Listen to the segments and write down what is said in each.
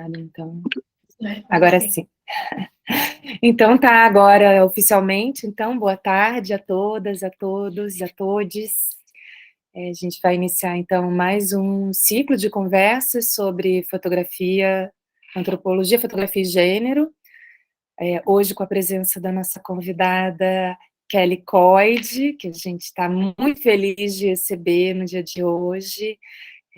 gravado, então. Agora sim. Então tá, agora oficialmente, então, boa tarde a todas, a todos, a todes. A gente vai iniciar, então, mais um ciclo de conversas sobre fotografia, antropologia, fotografia e gênero. Hoje com a presença da nossa convidada Kelly Coide, que a gente está muito feliz de receber no dia de hoje.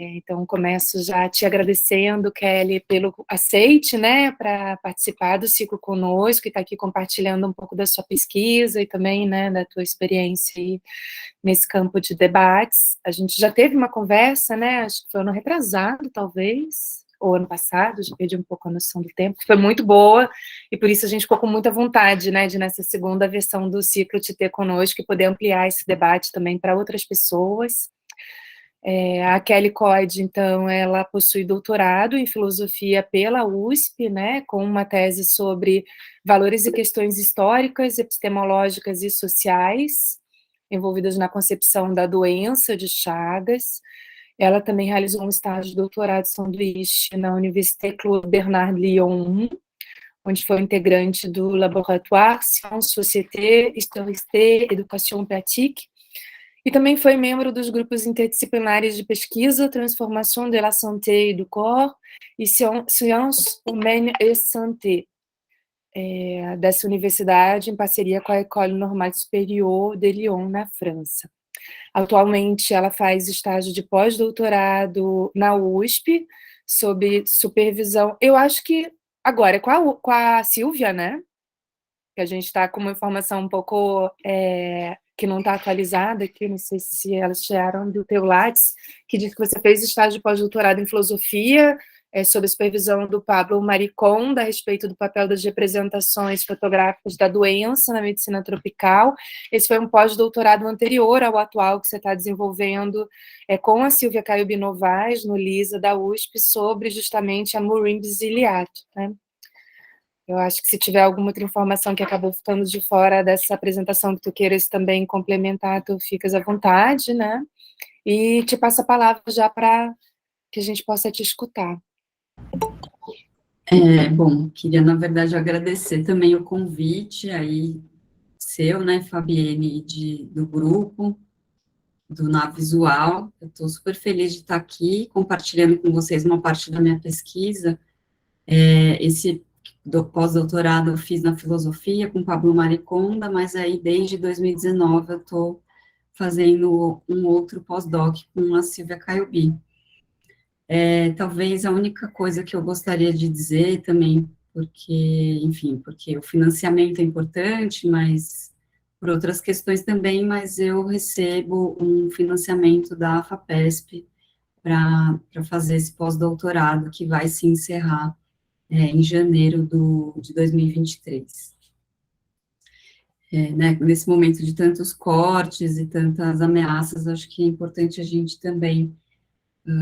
Então, começo já te agradecendo, Kelly, pelo aceite, né, para participar do ciclo conosco e estar aqui compartilhando um pouco da sua pesquisa e também, né, da tua experiência aí nesse campo de debates. A gente já teve uma conversa, né, acho que foi ano retrasado, talvez, ou ano passado, já perdi um pouco a noção do tempo, que foi muito boa, e por isso a gente ficou com muita vontade, né, de nessa segunda versão do ciclo te ter conosco e poder ampliar esse debate também para outras pessoas. A Kelly Coide, então, ela possui doutorado em filosofia pela USP, né, com uma tese sobre valores e questões históricas, epistemológicas e sociais envolvidas na concepção da doença de Chagas. Ela também realizou um estágio de doutorado sanduíche na Université Claude Bernard Lyon, onde foi integrante do Laboratoire Sciences, Société, Historicité, Éducation Pratique, e também foi membro dos grupos interdisciplinares de pesquisa, transformação de la santé et du corps e sciences humaines et santé, dessa universidade, em parceria com a École Normale Supérieure de Lyon, na França. Atualmente, ela faz estágio de pós-doutorado na USP, sob supervisão, eu acho que agora é com a Silvia, né? Que a gente está com uma informação um pouco que não está atualizada aqui, não sei se elas tiraram do teu Lattes, que diz que você fez estágio de pós-doutorado em filosofia, sob a supervisão do Pablo Mariconda, a respeito do papel das representações fotográficas da doença na medicina tropical. Esse foi um pós-doutorado anterior ao atual que você está desenvolvendo com a Silvia Caiubi Novaes, no LISA da USP, sobre justamente a Maureen Basiliato, né? Eu acho que se tiver alguma outra informação que acabou ficando de fora dessa apresentação que tu queiras também complementar, tu ficas à vontade, né? E te passo a palavra já para que a gente possa te escutar. Bom, queria, na verdade, agradecer também o convite aí seu, né, Fabienne, do grupo, do Na Visual. Eu estou super feliz de estar aqui compartilhando com vocês uma parte da minha pesquisa. Esse pós-doutorado eu fiz na filosofia com Pablo Mariconda, mas aí desde 2019 eu estou fazendo um outro pós-doc com a Silvia Caiubi. Talvez a única coisa que eu gostaria de dizer também, porque o financiamento é importante, mas por outras questões também, mas eu recebo um financiamento da FAPESP para fazer esse pós-doutorado, que vai se encerrar em janeiro de 2023. Né, nesse momento de tantos cortes e tantas ameaças, acho que é importante a gente também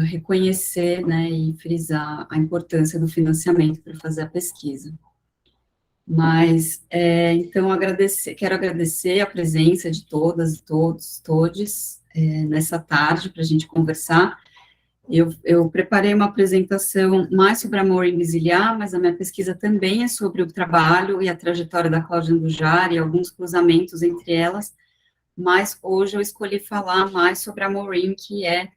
reconhecer, né, e frisar a importância do financiamento para fazer a pesquisa. Mas, então, quero agradecer a presença de todas e todes, nessa tarde, para a gente conversar. Eu preparei uma apresentação mais sobre a Maureen Basiliato, mas a minha pesquisa também é sobre o trabalho e a trajetória da Cláudia Andujar e alguns cruzamentos entre elas, mas hoje eu escolhi falar mais sobre a Maureen, que é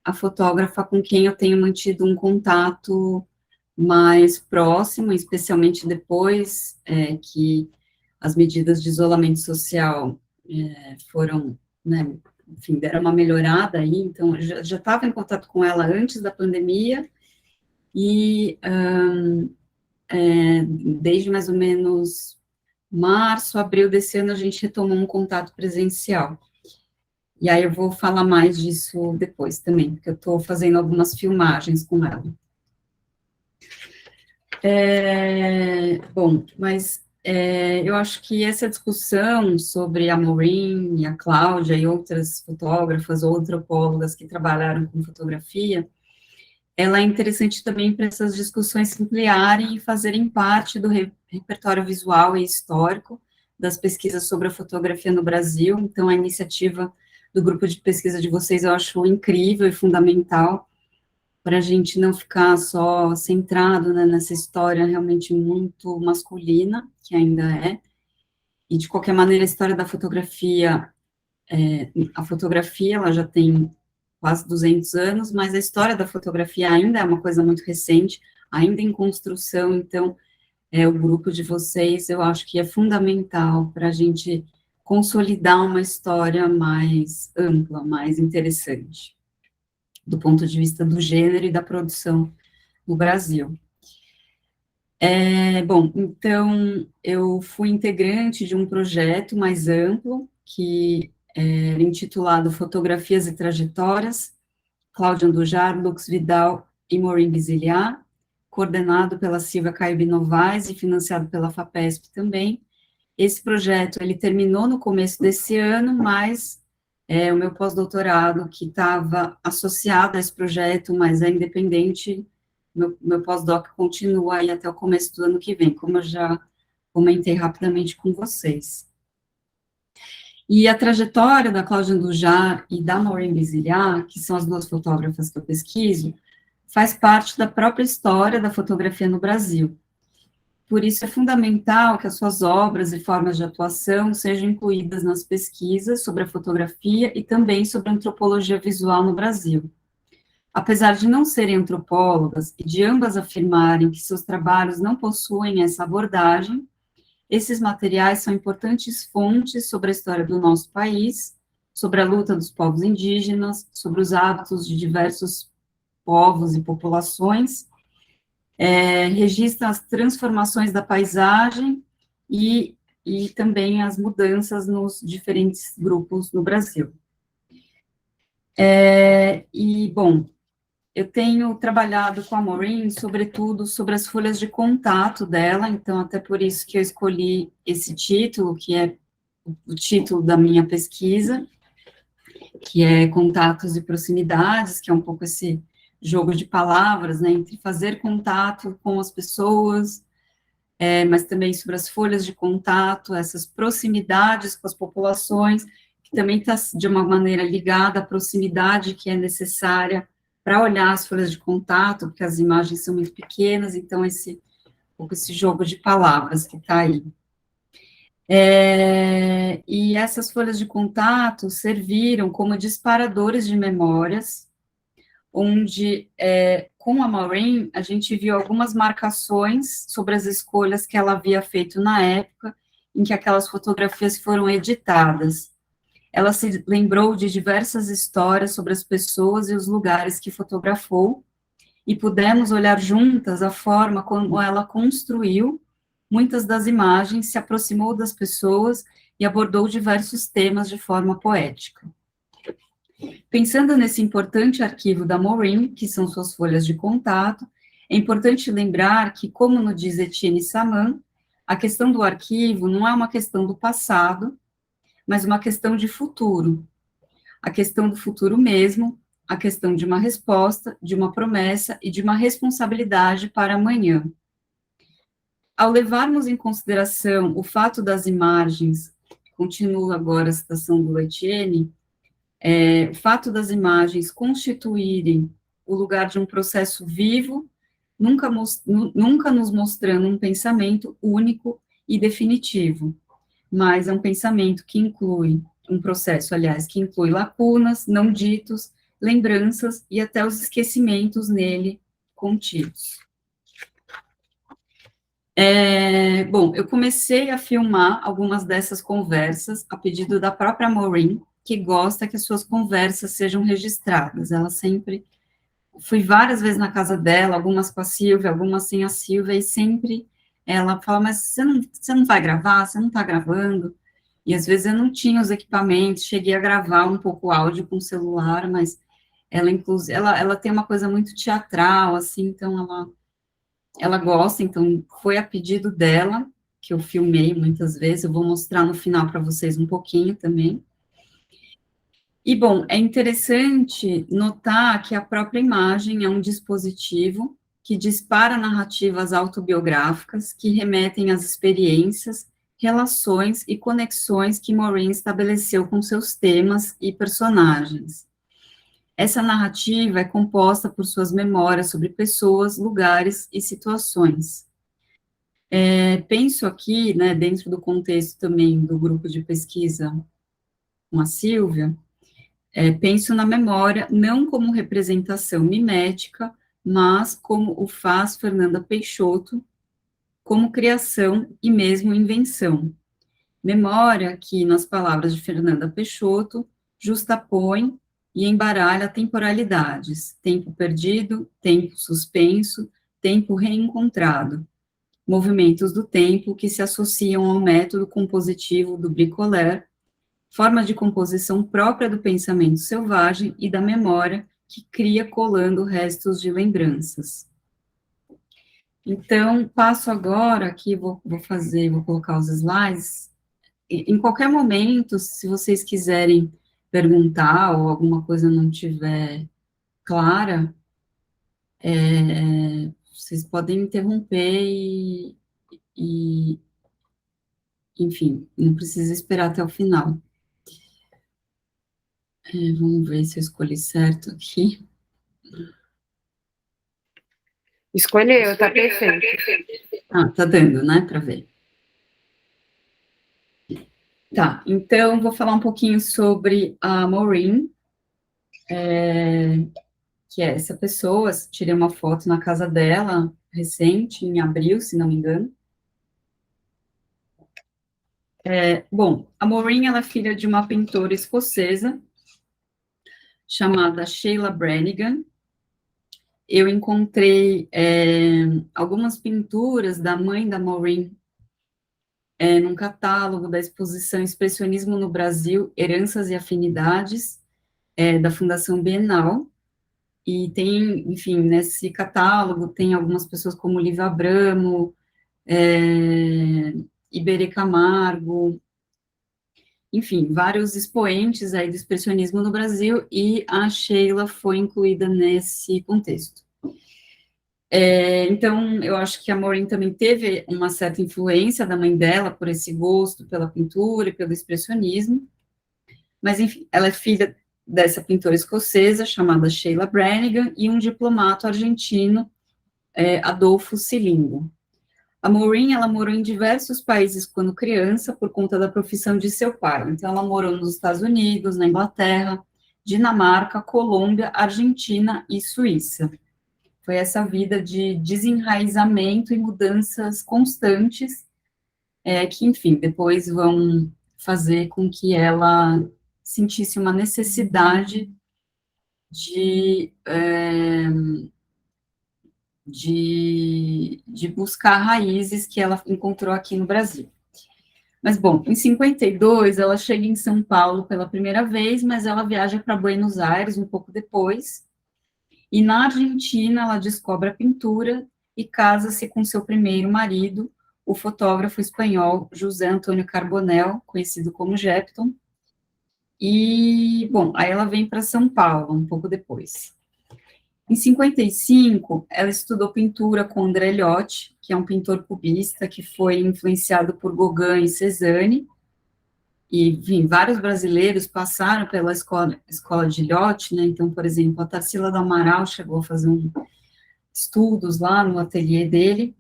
a fotógrafa com quem eu tenho mantido um contato mais próximo, especialmente depois que as medidas de isolamento social foram, né, enfim, deram uma melhorada aí, então eu já estava em contato com ela antes da pandemia, e desde mais ou menos março, abril desse ano, a gente retomou um contato presencial. E aí eu vou falar mais disso depois também, porque eu estou fazendo algumas filmagens com ela. Bom, mas eu acho que essa discussão sobre a Maureen e a Cláudia e outras fotógrafas ou antropólogas que trabalharam com fotografia, ela é interessante também para essas discussões se ampliarem e fazerem parte do repertório visual e histórico das pesquisas sobre a fotografia no Brasil. Então, a iniciativa do grupo de pesquisa de vocês eu acho incrível e fundamental, para a gente não ficar só centrado, né, nessa história realmente muito masculina, que ainda é, e de qualquer maneira a história da fotografia, a fotografia ela já tem quase 200 anos, mas a história da fotografia ainda é uma coisa muito recente, ainda em construção, então o grupo de vocês, eu acho que é fundamental para a gente consolidar uma história mais ampla, mais interessante, do ponto de vista do gênero e da produção no Brasil. Bom, então, eu fui integrante de um projeto mais amplo, que era intitulado Fotografias e Trajetórias, Cláudia Andujar, Lux Vidal e Maureen Biziliar, coordenado pela Silvia Caiobi Novaes e financiado pela FAPESP também. Esse projeto, ele terminou no começo desse ano, mas o meu pós-doutorado, que estava associado a esse projeto, mas é independente, meu pós-doc continua aí até o começo do ano que vem, como eu já comentei rapidamente com vocês. E a trajetória da Cláudia Andujar e da Maureen Biziliar, que são as duas fotógrafas que eu pesquiso, faz parte da própria história da fotografia no Brasil. Por isso, é fundamental que as suas obras e formas de atuação sejam incluídas nas pesquisas sobre a fotografia e também sobre a antropologia visual no Brasil. Apesar de não serem antropólogas e de ambas afirmarem que seus trabalhos não possuem essa abordagem, esses materiais são importantes fontes sobre a história do nosso país, sobre a luta dos povos indígenas, sobre os hábitos de diversos povos e populações, registra as transformações da paisagem e também as mudanças nos diferentes grupos no Brasil. Bom, eu tenho trabalhado com a Maureen, sobretudo, sobre as folhas de contato dela, então, até por isso que eu escolhi esse título, que é o título da minha pesquisa, que é Contatos e Proximidades, que é um pouco esse jogo de palavras, né, entre fazer contato com as pessoas, mas também sobre as folhas de contato, essas proximidades com as populações, que também está, de uma maneira, ligada à proximidade que é necessária para olhar as folhas de contato, porque as imagens são muito pequenas, então esse jogo de palavras que está aí. E essas folhas de contato serviram como disparadores de memórias, onde, com a Maureen, a gente viu algumas marcações sobre as escolhas que ela havia feito na época em que aquelas fotografias foram editadas. Ela se lembrou de diversas histórias sobre as pessoas e os lugares que fotografou, e pudemos olhar juntas a forma como ela construiu muitas das imagens, se aproximou das pessoas e abordou diversos temas de forma poética. Pensando nesse importante arquivo da Maureen, que são suas folhas de contato, é importante lembrar que, como nos diz Etienne Saman, a questão do arquivo não é uma questão do passado, mas uma questão de futuro. A questão do futuro mesmo, a questão de uma resposta, de uma promessa e de uma responsabilidade para amanhã. Ao levarmos em consideração o fato das imagens, continua agora a citação do Etienne, o fato das imagens constituírem o lugar de um processo vivo, nunca nos mostrando um pensamento único e definitivo, mas é um pensamento que inclui, um processo, aliás, que inclui lacunas, não ditos, lembranças e até os esquecimentos nele contidos. Bom, eu comecei a filmar algumas dessas conversas a pedido da própria Maureen, que gosta que as suas conversas sejam registradas. Ela sempre... Fui várias vezes na casa dela, algumas com a Silvia, algumas sem a Silvia, e sempre ela fala, mas você não vai gravar? Você não está gravando? E às vezes eu não tinha os equipamentos, cheguei a gravar um pouco o áudio com o celular, mas ela tem uma coisa muito teatral, assim, então ela gosta, então foi a pedido dela, que eu filmei muitas vezes, eu vou mostrar no final para vocês um pouquinho também. E, bom, é interessante notar que a própria imagem é um dispositivo que dispara narrativas autobiográficas que remetem às experiências, relações e conexões que Maureen estabeleceu com seus temas e personagens. Essa narrativa é composta por suas memórias sobre pessoas, lugares e situações. Penso aqui, né, dentro do contexto também do grupo de pesquisa com a Silvia, penso na memória não como representação mimética, mas como o faz Fernanda Peixoto, como criação e mesmo invenção. Memória que, nas palavras de Fernanda Peixoto, justapõe e embaralha temporalidades, tempo perdido, tempo suspenso, tempo reencontrado, movimentos do tempo que se associam ao método compositivo do Bricoleur, forma de composição própria do pensamento selvagem e da memória que cria colando restos de lembranças. Então, passo agora aqui, vou colocar os slides. Em qualquer momento, se vocês quiserem perguntar ou alguma coisa não tiver clara, vocês podem interromper e, enfim, não precisa esperar até o final. Vamos ver se eu escolhi certo aqui. Escolheu, tá perfeito. Tá dando, né, para ver. Tá, então vou falar um pouquinho sobre a Maureen, que é essa pessoa. Tirei uma foto na casa dela, recente, em abril, se não me engano. Bom, a Maureen, ela é filha de uma pintora escocesa, chamada Sheila Brannigan. Eu encontrei algumas pinturas da mãe da Maureen num catálogo da exposição Expressionismo no Brasil, Heranças e Afinidades, da Fundação Bienal, e tem, enfim, nesse catálogo tem algumas pessoas como Lívia Abramo, Iberê Camargo, enfim, vários expoentes aí do expressionismo no Brasil, e a Sheila foi incluída nesse contexto. Então, eu acho que a Maureen também teve uma certa influência da mãe dela por esse gosto pela pintura e pelo expressionismo, mas, enfim, ela é filha dessa pintora escocesa chamada Sheila Brannigan e um diplomata argentino, Adolfo Cilingo. A Maureen, ela morou em diversos países quando criança por conta da profissão de seu pai. Então, ela morou nos Estados Unidos, na Inglaterra, Dinamarca, Colômbia, Argentina e Suíça. Foi essa vida de desenraizamento e mudanças constantes, que, enfim, depois vão fazer com que ela sentisse uma necessidade de buscar raízes que ela encontrou aqui no Brasil. Mas, bom, em 52, ela chega em São Paulo pela primeira vez, mas ela viaja para Buenos Aires um pouco depois, e na Argentina ela descobre a pintura e casa-se com seu primeiro marido, o fotógrafo espanhol José Antônio Carbonell, conhecido como Jepton, e, bom, aí ela vem para São Paulo um pouco depois. Em 55, ela estudou pintura com André Lhote, que é um pintor cubista que foi influenciado por Gauguin e Cézanne, e, enfim, vários brasileiros passaram pela escola de Lhote, né? Então, por exemplo, a Tarsila do Amaral chegou a fazer estudos lá no ateliê dele.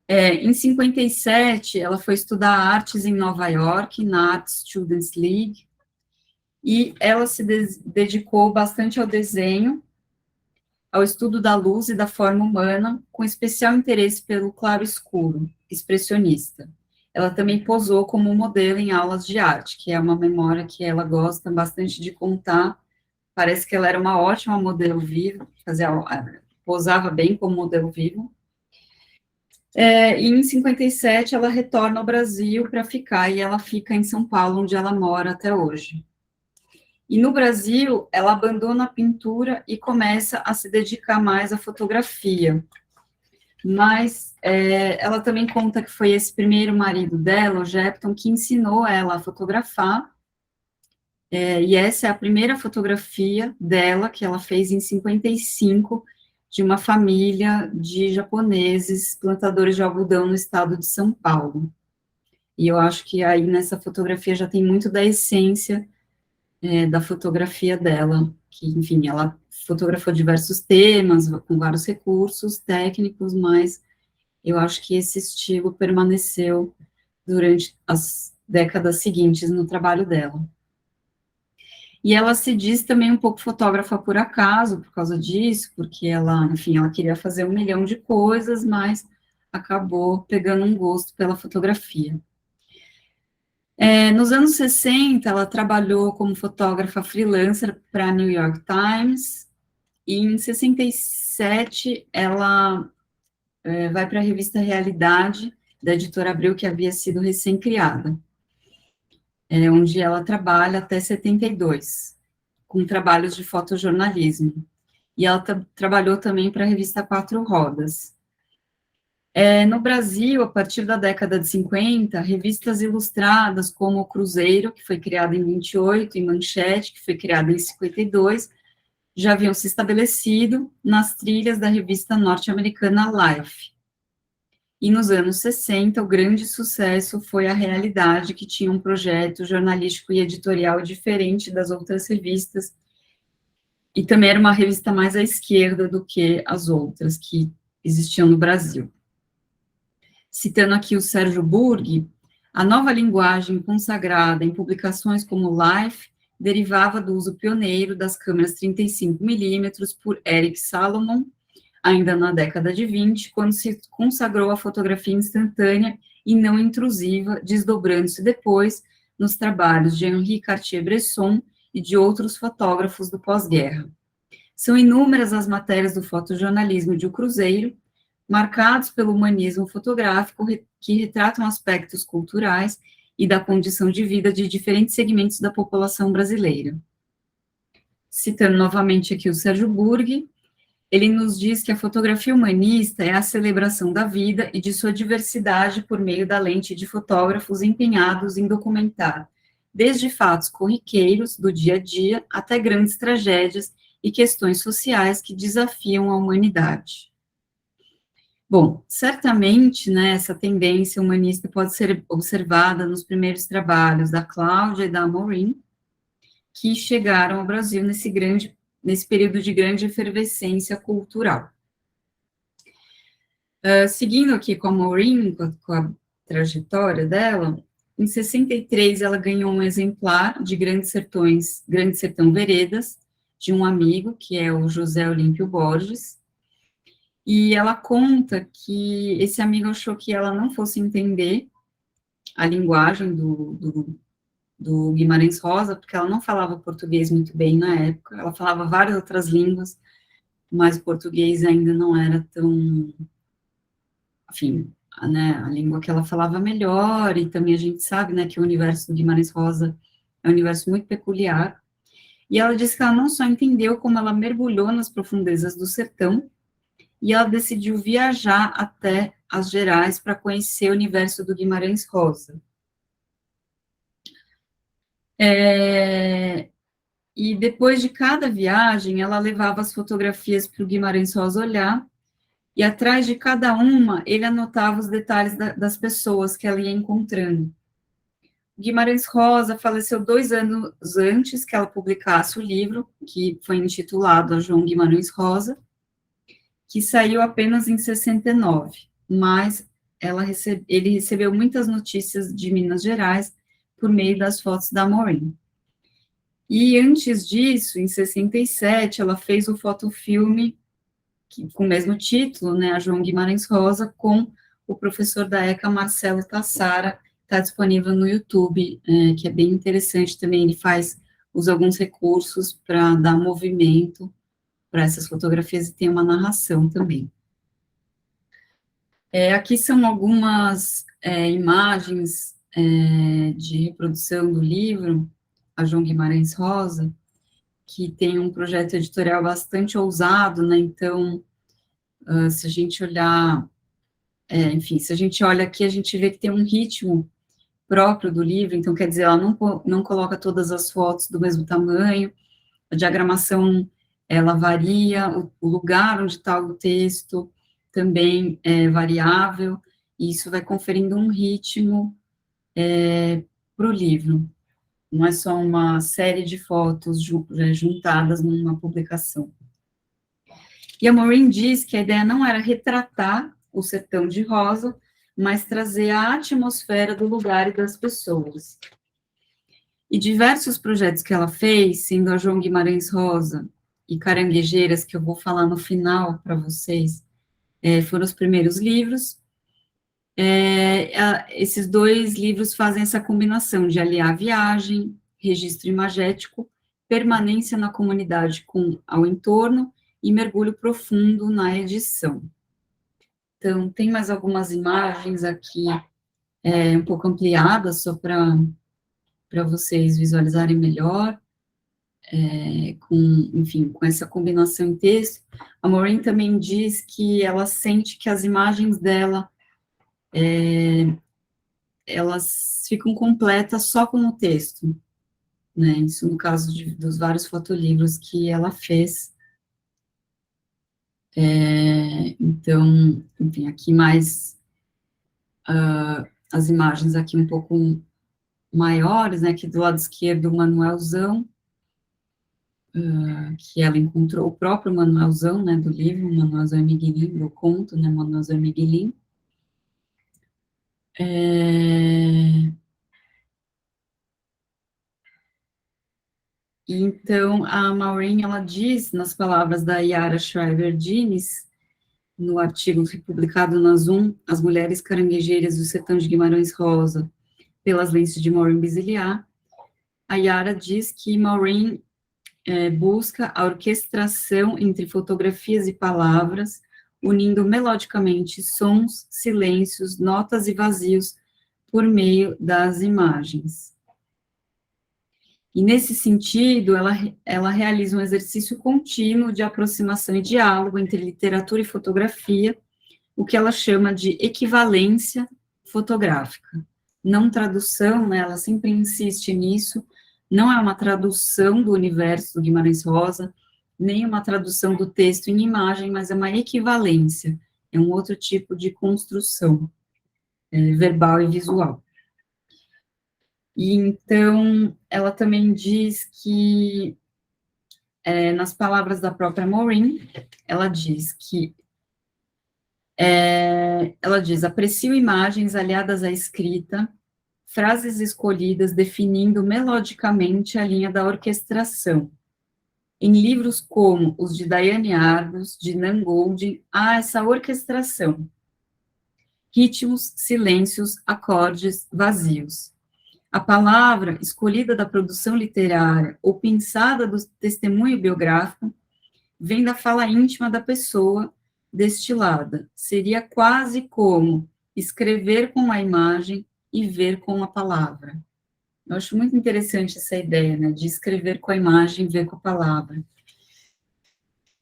Em 57, ela foi estudar artes em Nova York, na Art Students League, e ela se dedicou bastante ao desenho, ao estudo da luz e da forma humana, com especial interesse pelo claro-escuro, expressionista. Ela também posou como modelo em aulas de arte, que é uma memória que ela gosta bastante de contar. Parece que ela era uma ótima modelo viva, posava bem como modelo vivo. E em 57, ela retorna ao Brasil para ficar, e ela fica em São Paulo, onde ela mora até hoje. E no Brasil, ela abandona a pintura e começa a se dedicar mais à fotografia. Mas ela também conta que foi esse primeiro marido dela, o Jepton, que ensinou ela a fotografar. E essa é a primeira fotografia dela, que ela fez em 55, de uma família de japoneses plantadores de algodão no estado de São Paulo. E eu acho que aí nessa fotografia já tem muito da essência da fotografia dela, que, enfim, ela fotografou diversos temas, com vários recursos técnicos, mas eu acho que esse estilo permaneceu durante as décadas seguintes no trabalho dela. E ela se diz também um pouco fotógrafa por acaso, por causa disso, porque ela, enfim, ela queria fazer 1 milhão de coisas, mas acabou pegando um gosto pela fotografia. Nos anos 60, ela trabalhou como fotógrafa freelancer para a New York Times, e em 67 ela vai para a revista Realidade, da editora Abril, que havia sido recém-criada, onde ela trabalha até 72, com trabalhos de fotojornalismo. E ela trabalhou também para a revista Quatro Rodas. No Brasil, a partir da década de 50, revistas ilustradas como o Cruzeiro, que foi criada em 28, e Manchete, que foi criada em 52, já haviam se estabelecido nas trilhas da revista norte-americana Life. E nos anos 60, o grande sucesso foi a Realidade, que tinha um projeto jornalístico e editorial diferente das outras revistas, e também era uma revista mais à esquerda do que as outras que existiam no Brasil. Citando aqui o Sérgio Burgh, a nova linguagem consagrada em publicações como Life derivava do uso pioneiro das câmeras 35mm por Eric Salomon, ainda na década de 20, quando se consagrou a fotografia instantânea e não intrusiva, desdobrando-se depois nos trabalhos de Henri Cartier-Bresson e de outros fotógrafos do pós-guerra. São inúmeras as matérias do fotojornalismo de O Cruzeiro, marcados pelo humanismo fotográfico, que retratam aspectos culturais e da condição de vida de diferentes segmentos da população brasileira. Citando novamente aqui o Sérgio Burgh, ele nos diz que a fotografia humanista é a celebração da vida e de sua diversidade por meio da lente de fotógrafos empenhados em documentar, desde fatos corriqueiros do dia a dia até grandes tragédias e questões sociais que desafiam a humanidade. Bom, certamente, né, essa tendência humanista pode ser observada nos primeiros trabalhos da Cláudia e da Maureen, que chegaram ao Brasil nesse período de grande efervescência cultural. Seguindo aqui com a Maureen, com a trajetória dela, em 63 ela ganhou um exemplar de Grande Sertão Veredas, de um amigo, que é o José Olímpio Borges, e ela conta que esse amigo achou que ela não fosse entender a linguagem do Guimarães Rosa, porque ela não falava português muito bem na época, ela falava várias outras línguas, mas o português ainda não era tão, enfim, né, a língua que ela falava melhor, e também a gente sabe, né, que o universo do Guimarães Rosa é um universo muito peculiar, e ela disse que ela não só entendeu, como ela mergulhou nas profundezas do sertão, e ela decidiu viajar até as Gerais para conhecer o universo do Guimarães Rosa. E depois de cada viagem, ela levava as fotografias para o Guimarães Rosa olhar, e atrás de cada uma, ele anotava os detalhes das pessoas que ela ia encontrando. Guimarães Rosa faleceu 2 anos antes que ela publicasse o livro, que foi intitulado A João Guimarães Rosa, que saiu apenas em 69, mas ele recebeu muitas notícias de Minas Gerais por meio das fotos da Maureen. E antes disso, em 67, ela fez o fotofilme com o mesmo título, né, A João Guimarães Rosa, com o professor da ECA, Marcelo Tassara, está disponível no YouTube, que é bem interessante também, ele usa alguns recursos para dar movimento para essas fotografias e tem uma narração também. Aqui são algumas imagens de reprodução do livro, A João Guimarães Rosa, que tem um projeto editorial bastante ousado, né, então, se a gente olhar, enfim, se a gente olha aqui, a gente vê que tem um ritmo próprio do livro, então, quer dizer, ela não coloca todas as fotos do mesmo tamanho, a diagramação, ela varia, o lugar onde está o texto também é variável, e isso vai conferindo um ritmo para o livro. não é só uma série de fotos juntadas numa publicação. E a Maureen diz que a ideia não era retratar o sertão de rosa, mas trazer a atmosfera do lugar e das pessoas. E diversos projetos que ela fez, sendo a João Guimarães Rosa e Caranguejeiras, que eu vou falar no final para vocês, foram os primeiros livros. Esses dois livros fazem essa combinação de aliar viagem, registro imagético, permanência na comunidade com ao entorno e mergulho profundo na edição. Então, tem mais algumas imagens aqui, um pouco ampliadas, só para vocês visualizarem melhor, com essa combinação em texto. A Maureen também diz que ela sente que as imagens dela, elas ficam completas só com o texto, né? Isso no caso dos vários fotolivros que ela fez. Então, enfim, aqui mais as imagens aqui um pouco maiores, né? Aqui do lado esquerdo, o Manuelzão, que ela encontrou, o próprio Manuelzão, né, do livro, Manuelzão e Miguelin, do conto, né, Manuelzão e Miguelin. Então, a Maureen, ela diz, nas palavras da Yara Shriver-Dines, no artigo publicado na Zoom, As Mulheres Caranguejeiras do Sertão de Guimarães Rosa, pelas lentes de Maureen Bisiliar, a Yara diz que Maureen busca a orquestração entre fotografias e palavras, unindo melodicamente sons, silêncios, notas e vazios por meio das imagens. E, nesse sentido, ela realiza um exercício contínuo de aproximação e diálogo entre literatura e fotografia, o que ela chama de equivalência fotográfica. Não tradução, né, ela sempre insiste nisso, não é uma tradução do universo do Guimarães Rosa, nem uma tradução do texto em imagem, mas é uma equivalência, é um outro tipo de construção, verbal e visual. E, então, ela também diz que, nas palavras da própria Maureen, ela diz que, aprecio imagens aliadas à escrita, frases escolhidas definindo melodicamente a linha da orquestração. Em livros como os de Diane Arbus, de Nan Goldin, há essa orquestração. Ritmos, silêncios, acordes, vazios. A palavra escolhida da produção literária ou pensada do testemunho biográfico vem da fala íntima da pessoa destilada. Seria quase como escrever com a imagem e ver com a palavra. Eu acho muito interessante essa ideia, né, de escrever com a imagem e ver com a palavra.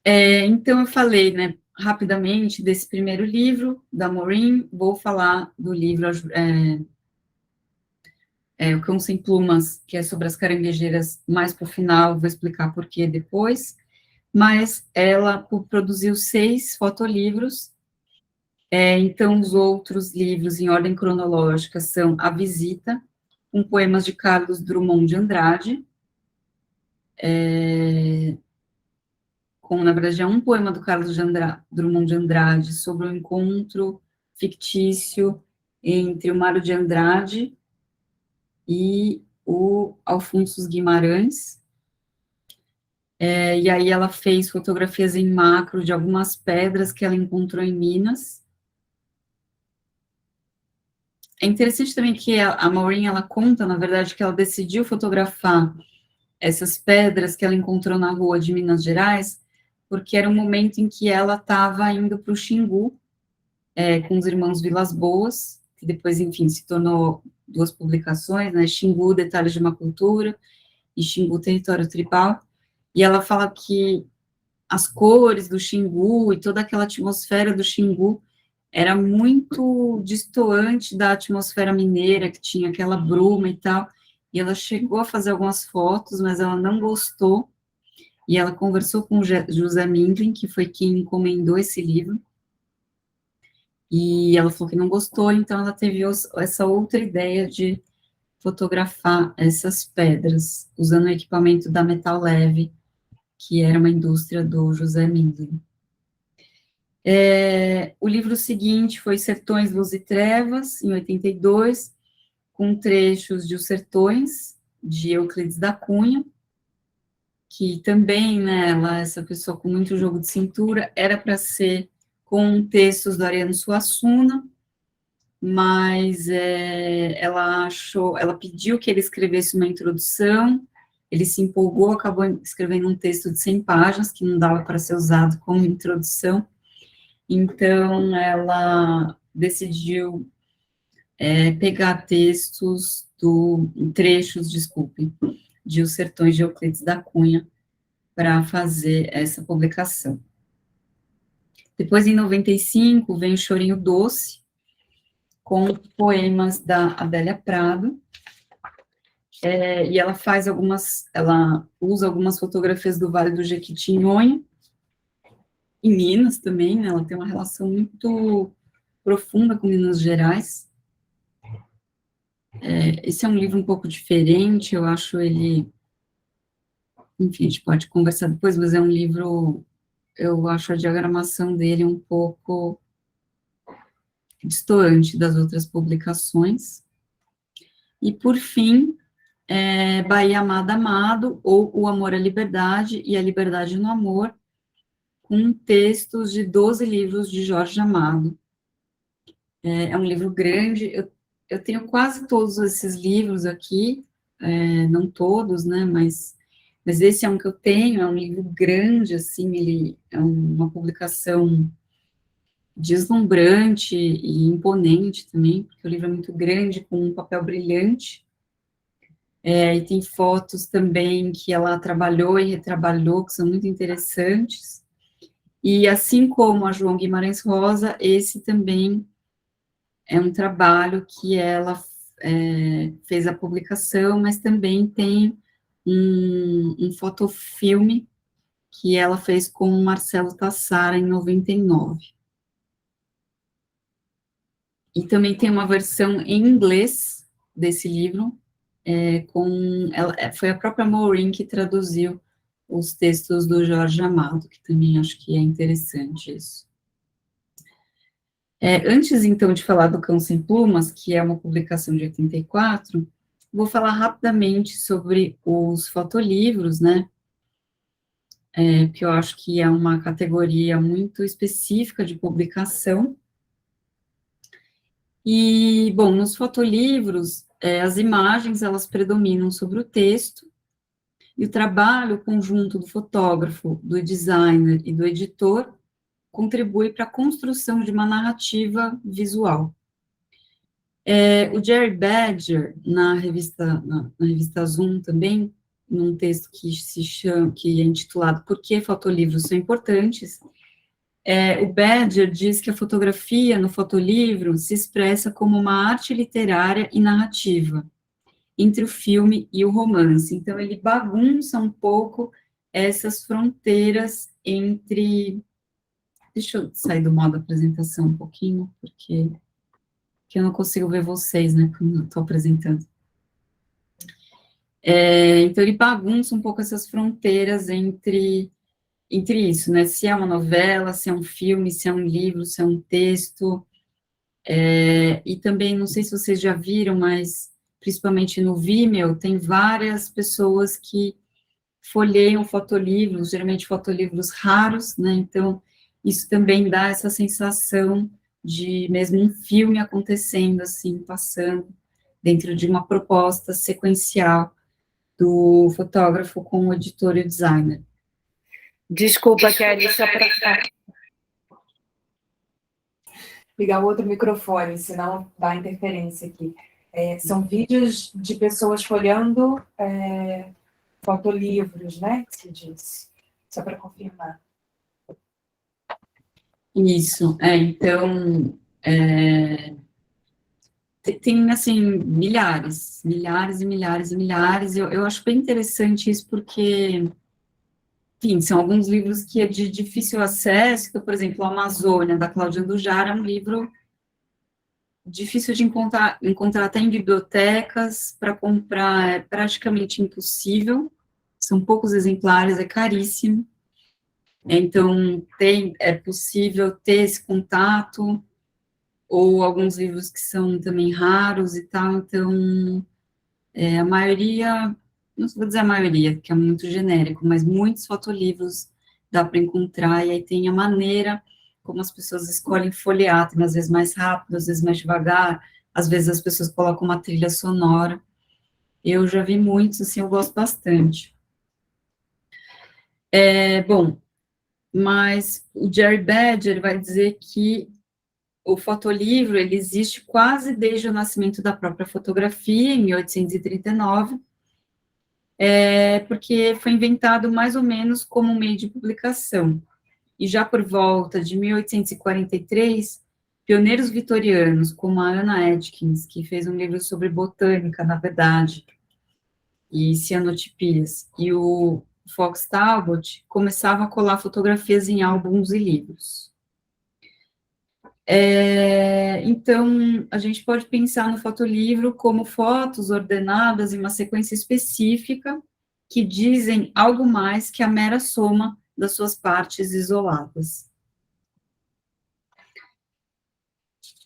Então, eu falei, né, rapidamente desse primeiro livro, da Maureen, vou falar do livro O Cão Sem Plumas, que é sobre as caranguejeiras, mais para o final, vou explicar por que depois, mas ela produziu 6 fotolivros. Então, os outros livros, em ordem cronológica, são A Visita, com poemas de Carlos Drummond de Andrade, na verdade, é um poema do Carlos Drummond de Andrade sobre o encontro fictício entre o Mário de Andrade e o Alfonso Guimarães. E aí ela fez fotografias em macro de algumas pedras que ela encontrou em Minas. É interessante também que a Maureen, ela conta, na verdade, que ela decidiu fotografar essas pedras que ela encontrou na rua de Minas Gerais, porque era um momento em que ela estava indo para o Xingu, com os irmãos Vilas Boas, que depois, enfim, se tornou 2 publicações, né, Xingu, Detalhes de uma Cultura, e Xingu, Território Tribal, e ela fala que as cores do Xingu e toda aquela atmosfera do Xingu era muito destoante da atmosfera mineira, que tinha aquela bruma e tal, e ela chegou a fazer algumas fotos, mas ela não gostou, e ela conversou com o José Mindlin, que foi quem encomendou esse livro, e ela falou que não gostou, então ela teve essa outra ideia de fotografar essas pedras, usando o equipamento da Metal Leve, que era uma indústria do José Mindlin. O livro seguinte foi Sertões, Luz e Trevas, em 82, com trechos de Os Sertões, de Euclides da Cunha, que também, né, essa pessoa com muito jogo de cintura, era para ser com textos do Ariano Suassuna, mas ela pediu que ele escrevesse uma introdução, ele se empolgou, acabou escrevendo um texto de 100 páginas, que não dava para ser usado como introdução, então ela decidiu pegar trechos, de Os Sertões de Euclides da Cunha, para fazer essa publicação. Depois, em 95, vem o Chorinho Doce, com poemas da Adélia Prado, e ela usa algumas fotografias do Vale do Jequitinhonha, em Minas também, né, ela tem uma relação muito profunda com Minas Gerais. Esse é um livro um pouco diferente, eu acho ele, enfim, a gente pode conversar depois, mas é um livro, eu acho a diagramação dele um pouco distoante das outras publicações. E, por fim, Bahia Amada Amado, ou O Amor à Liberdade e a Liberdade no Amor, com textos de 12 livros de Jorge Amado. É um livro grande, eu tenho quase todos esses livros aqui, não todos, né, mas esse é um que eu tenho, é um livro grande, assim, ele é uma publicação deslumbrante e imponente também, porque o livro é muito grande, com um papel brilhante, e tem fotos também que ela trabalhou e retrabalhou, que são muito interessantes, e assim como a João Guimarães Rosa, esse também é um trabalho que ela fez a publicação, mas também tem um fotofilme que ela fez com o Marcelo Tassara em 99. E também tem uma versão em inglês desse livro, foi a própria Maureen que traduziu os textos do Jorge Amado, que também acho que é interessante isso. Antes, então, de falar do Cão Sem Plumas, que é uma publicação de 84, vou falar rapidamente sobre os fotolivros, né, que eu acho que é uma categoria muito específica de publicação. E, bom, nos fotolivros, as imagens, elas predominam sobre o texto, e o trabalho conjunto do fotógrafo, do designer e do editor contribui para a construção de uma narrativa visual. O Jerry Badger, na revista Zoom também, num texto que é intitulado Por que fotolivros são importantes, o Badger diz que a fotografia no fotolivro se expressa como uma arte literária e narrativa, entre o filme e o romance. Então, ele bagunça um pouco essas fronteiras entre... Deixa eu sair do modo apresentação um pouquinho, porque eu não consigo ver vocês, né, quando eu estou apresentando. Então, ele bagunça um pouco essas fronteiras entre isso, né, se é uma novela, se é um filme, se é um livro, se é um texto, e também, não sei se vocês já viram, mas, principalmente no Vimeo, tem várias pessoas que folheiam fotolivros, geralmente fotolivros raros, né, então, isso também dá essa sensação de mesmo um filme acontecendo, assim, passando dentro de uma proposta sequencial do fotógrafo com o editor e o designer. Desculpa, Kelly, só para ligar o outro microfone, senão dá interferência aqui. São vídeos de pessoas folhando fotolivros, né, que se disse, só para confirmar. Isso, então, tem, assim, milhares e milhares e milhares, eu acho bem interessante isso, porque, enfim, são alguns livros que é de difícil acesso, então, por exemplo, a Amazônia, da Cláudia Andujar, é um livro difícil de encontrar até em bibliotecas, para comprar é praticamente impossível, são poucos exemplares, é caríssimo, então é possível ter esse contato, ou alguns livros que são também raros e tal, então a maioria, não vou dizer a maioria, que é muito genérico, mas muitos fotolivros dá para encontrar, e aí tem a maneira como as pessoas escolhem folhear, tem às vezes mais rápido, às vezes mais devagar, às vezes as pessoas colocam uma trilha sonora. Eu já vi muitos, assim, eu gosto bastante. Bom, mas o Jerry Badger vai dizer que o fotolivro, ele existe quase desde o nascimento da própria fotografia, em 1839, porque foi inventado mais ou menos como um meio de publicação. E já por volta de 1843, pioneiros vitorianos, como a Anna Atkins, que fez um livro sobre botânica, na verdade, e cianotipias, e o Fox Talbot, começavam a colar fotografias em álbuns e livros. Então, a gente pode pensar no fotolivro como fotos ordenadas em uma sequência específica, que dizem algo mais que a mera soma das suas partes isoladas.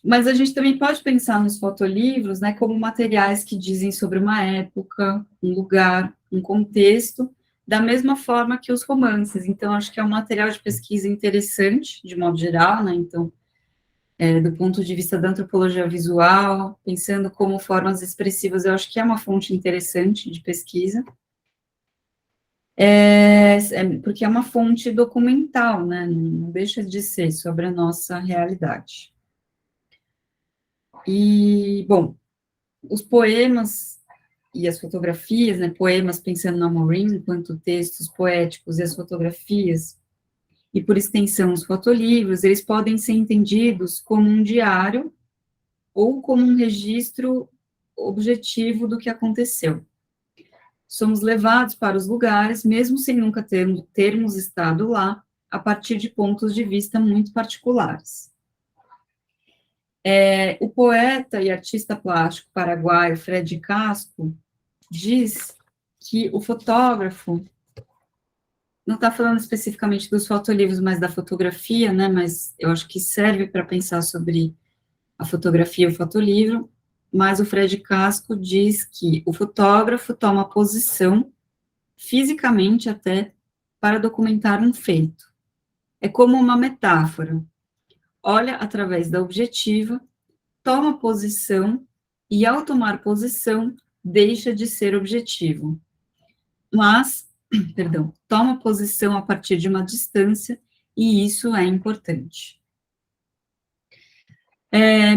Mas a gente também pode pensar nos fotolivros, né, como materiais que dizem sobre uma época, um lugar, um contexto, da mesma forma que os romances. Então, acho que é um material de pesquisa interessante, de modo geral, né, então, do ponto de vista da antropologia visual, pensando como formas expressivas, eu acho que é uma fonte interessante de pesquisa, porque é uma fonte documental, né, não deixa de ser sobre a nossa realidade. E, bom, os poemas e as fotografias, né, poemas pensando na Maureen, enquanto textos poéticos, e as fotografias, e por extensão os fotolivros, eles podem ser entendidos como um diário ou como um registro objetivo do que aconteceu. Somos levados para os lugares, mesmo sem nunca termos estado lá, a partir de pontos de vista muito particulares. O poeta e artista plástico paraguaio Fred Casco diz que o fotógrafo, não está falando especificamente dos fotolivros, mas da fotografia, né, mas eu acho que serve para pensar sobre a fotografia e o fotolivro, mas o Fred Casco diz que o fotógrafo toma posição, fisicamente até, para documentar um feito. É como uma metáfora. Olha através da objetiva, toma posição, e ao tomar posição, deixa de ser objetivo. Mas, toma posição a partir de uma distância, e isso é importante.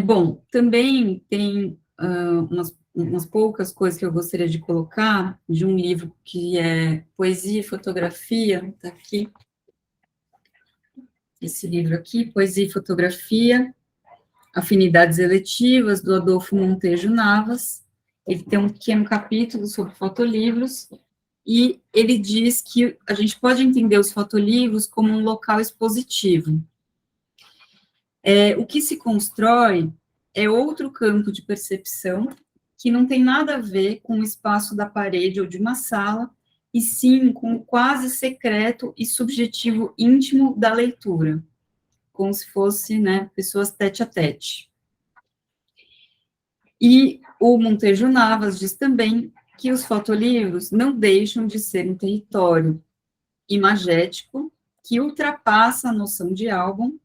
Bom, também tem umas poucas coisas que eu gostaria de colocar, de um livro que é Poesia e Fotografia, está aqui, esse livro aqui, Poesia e Fotografia, Afinidades Eletivas, do Adolfo Montejo Navas. Ele tem um pequeno capítulo sobre fotolivros, e ele diz que a gente pode entender os fotolivros como um local expositivo. O que se constrói é outro campo de percepção que não tem nada a ver com o espaço da parede ou de uma sala, e sim com o quase secreto e subjetivo íntimo da leitura, como se fosse, né, pessoas tete a tete. E o Montejo Navas diz também que os fotolivros não deixam de ser um território imagético que ultrapassa a noção de álbum,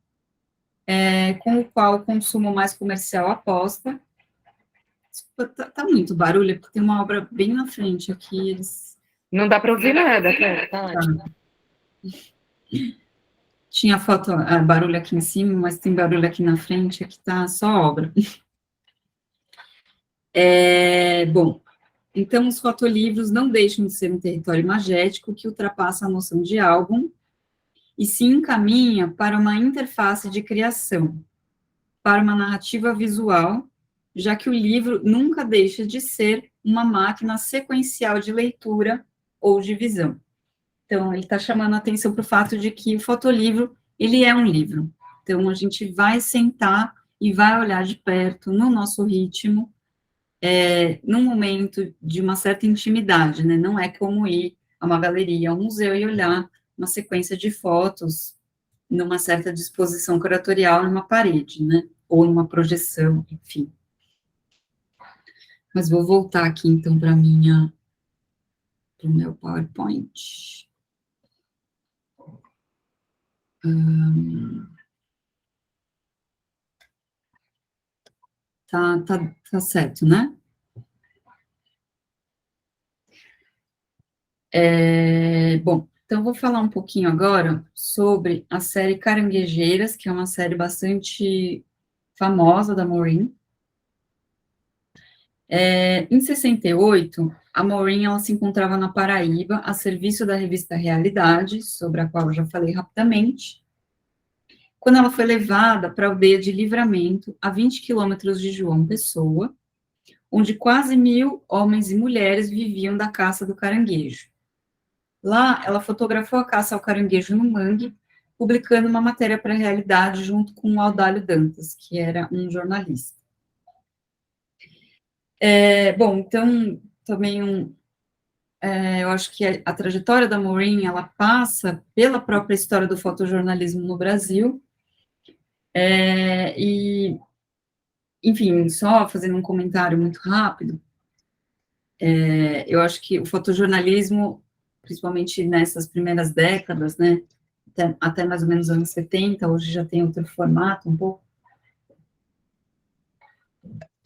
com o qual o consumo mais comercial aposta. Tá muito barulho, porque tem uma obra bem na frente aqui. Não dá para ouvir nada, tá ótimo. Tinha foto, barulho aqui em cima, mas tem barulho aqui na frente, aqui tá só obra. Bom, então os fotolivros não deixam de ser um território imagético que ultrapassa a noção de álbum e se encaminha para uma interface de criação, para uma narrativa visual, já que o livro nunca deixa de ser uma máquina sequencial de leitura ou de visão. Então, ele está chamando a atenção para o fato de que o fotolivro, ele é um livro. Então, a gente vai sentar e vai olhar de perto, no nosso ritmo, num momento de uma certa intimidade, né? Não é como ir a uma galeria, a um museu e olhar uma sequência de fotos numa certa disposição curatorial numa parede, né? Ou numa projeção, enfim. Mas vou voltar aqui, então, para o meu PowerPoint. Tá certo, né? Bom, então vou falar um pouquinho agora sobre a série Caranguejeiras, que é uma série bastante famosa da Maureen. Em 68, a Maureen ela se encontrava na Paraíba, a serviço da revista Realidade, sobre a qual eu já falei rapidamente, quando ela foi levada para a aldeia de Livramento, a 20 quilômetros de João Pessoa, onde quase 1.000 homens e mulheres viviam da caça do caranguejo. Lá, ela fotografou a caça ao caranguejo no mangue, publicando uma matéria para a Realidade junto com o Audálio Dantas, que era um jornalista. Bom, então, também eu acho que a trajetória da Maureen, ela passa pela própria história do fotojornalismo no Brasil, e, enfim, só fazendo um comentário muito rápido, eu acho que o fotojornalismo, principalmente nessas primeiras décadas, né, até mais ou menos anos 70, hoje já tem outro formato um pouco,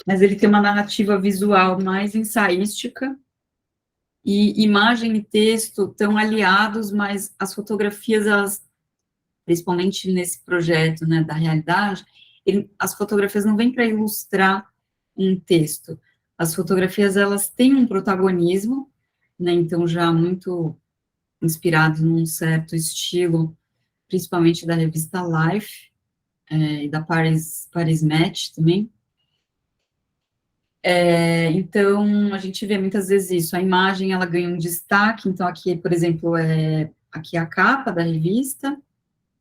mas ele tem uma narrativa visual mais ensaística, e imagem e texto estão aliados, mas as fotografias, elas, principalmente nesse projeto, né, da Realidade, as fotografias não vêm para ilustrar um texto, as fotografias, elas têm um protagonismo, né, então já muito inspirado num certo estilo, principalmente da revista Life, e da Paris Match também. Então, a gente vê muitas vezes isso, a imagem, ela ganha um destaque, então aqui, por exemplo, aqui é a capa da revista,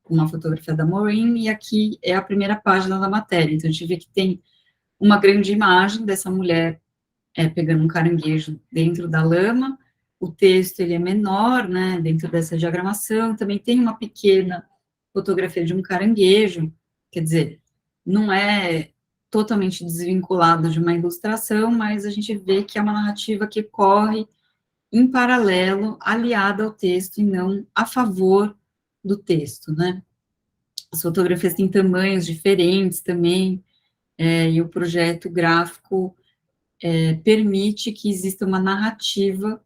com uma fotografia da Maureen, e aqui é a primeira página da matéria, então a gente vê que tem uma grande imagem dessa mulher pegando um caranguejo dentro da lama, o texto, ele é menor, né, dentro dessa diagramação, também tem uma pequena fotografia de um caranguejo, quer dizer, não é totalmente desvinculado de uma ilustração, mas a gente vê que é uma narrativa que corre em paralelo, aliada ao texto e não a favor do texto, né? As fotografias têm tamanhos diferentes também, e o projeto gráfico permite que exista uma narrativa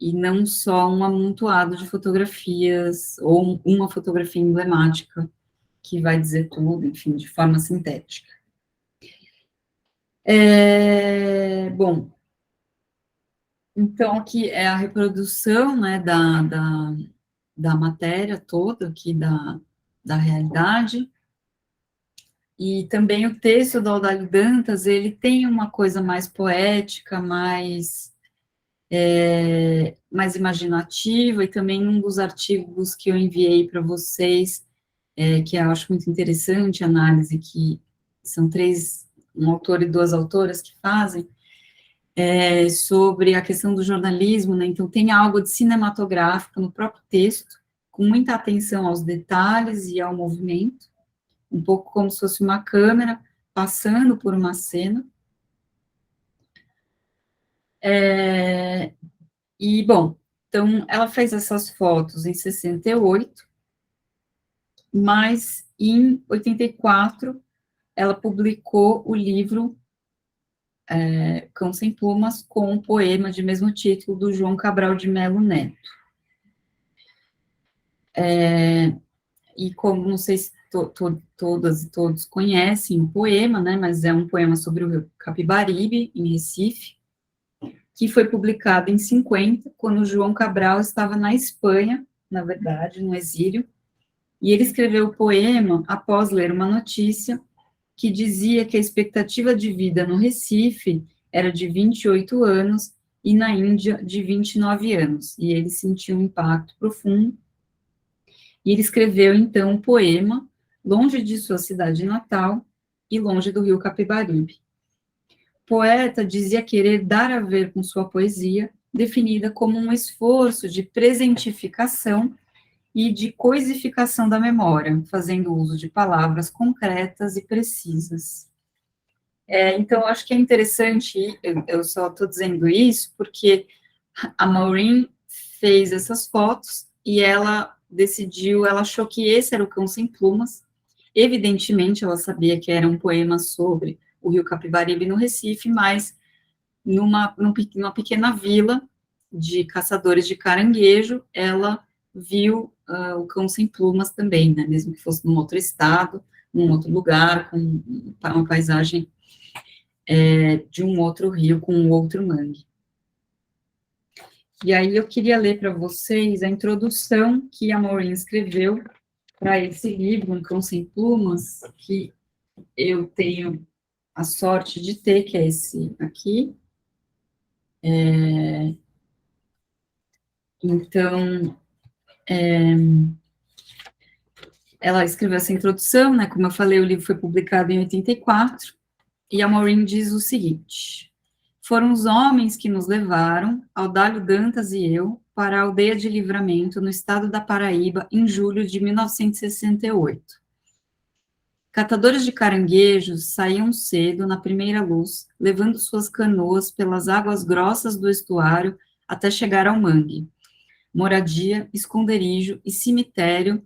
e não só um amontoado de fotografias ou uma fotografia emblemática que vai dizer tudo, enfim, de forma sintética. Bom, então aqui é a reprodução, né, da matéria toda aqui da Realidade, e também o texto do Audálio Dantas, ele tem uma coisa mais poética, mais imaginativa, e também um dos artigos que eu enviei para vocês, que eu acho muito interessante, a análise que são um autor e duas autoras que fazem, sobre a questão do jornalismo, né, então tem algo de cinematográfico no próprio texto, com muita atenção aos detalhes e ao movimento, um pouco como se fosse uma câmera passando por uma cena. E, bom, então, ela fez essas fotos em 68, mas em 84, ela publicou o livro Cão Sem Plumas, com um poema de mesmo título, do João Cabral de Melo Neto. E como, não sei se todas e todos conhecem o poema, né, mas é um poema sobre o rio Capibaribe, em Recife, que foi publicado em 50, quando o João Cabral estava na Espanha, na verdade, no exílio, e ele escreveu o poema após ler uma notícia que dizia que a expectativa de vida no Recife era de 28 anos e na Índia de 29 anos, e ele sentiu um impacto profundo, e ele escreveu, então, um poema, longe de sua cidade natal, e longe do rio Capibaribe. O poeta dizia querer dar a ver com sua poesia, definida como um esforço de presentificação e de coisificação da memória, fazendo uso de palavras concretas e precisas. Então, acho que é interessante, eu só estou dizendo isso porque a Maureen fez essas fotos e ela decidiu, ela achou que esse era o Cão Sem Plumas. Evidentemente, ela sabia que era um poema sobre o rio Capibaribe no Recife, mas numa pequena vila de caçadores de caranguejo, ela viu o Cão Sem Plumas também, né? Mesmo que fosse num outro estado, num outro lugar, com uma paisagem de um outro rio, com um outro mangue. E aí eu queria ler para vocês a introdução que a Maureen escreveu para esse livro, Um Cão Sem Plumas, que eu tenho a sorte de ter, que é esse aqui. Então, ela escreveu essa introdução, né? Como eu falei, o livro foi publicado em 84, e a Maureen diz o seguinte: foram os homens que nos levaram, Audálio Dantas e eu, para a aldeia de Livramento, no estado da Paraíba, em julho de 1968. Catadores de caranguejos saíam cedo, na primeira luz, levando suas canoas pelas águas grossas do estuário até chegar ao mangue. Moradia, esconderijo e cemitério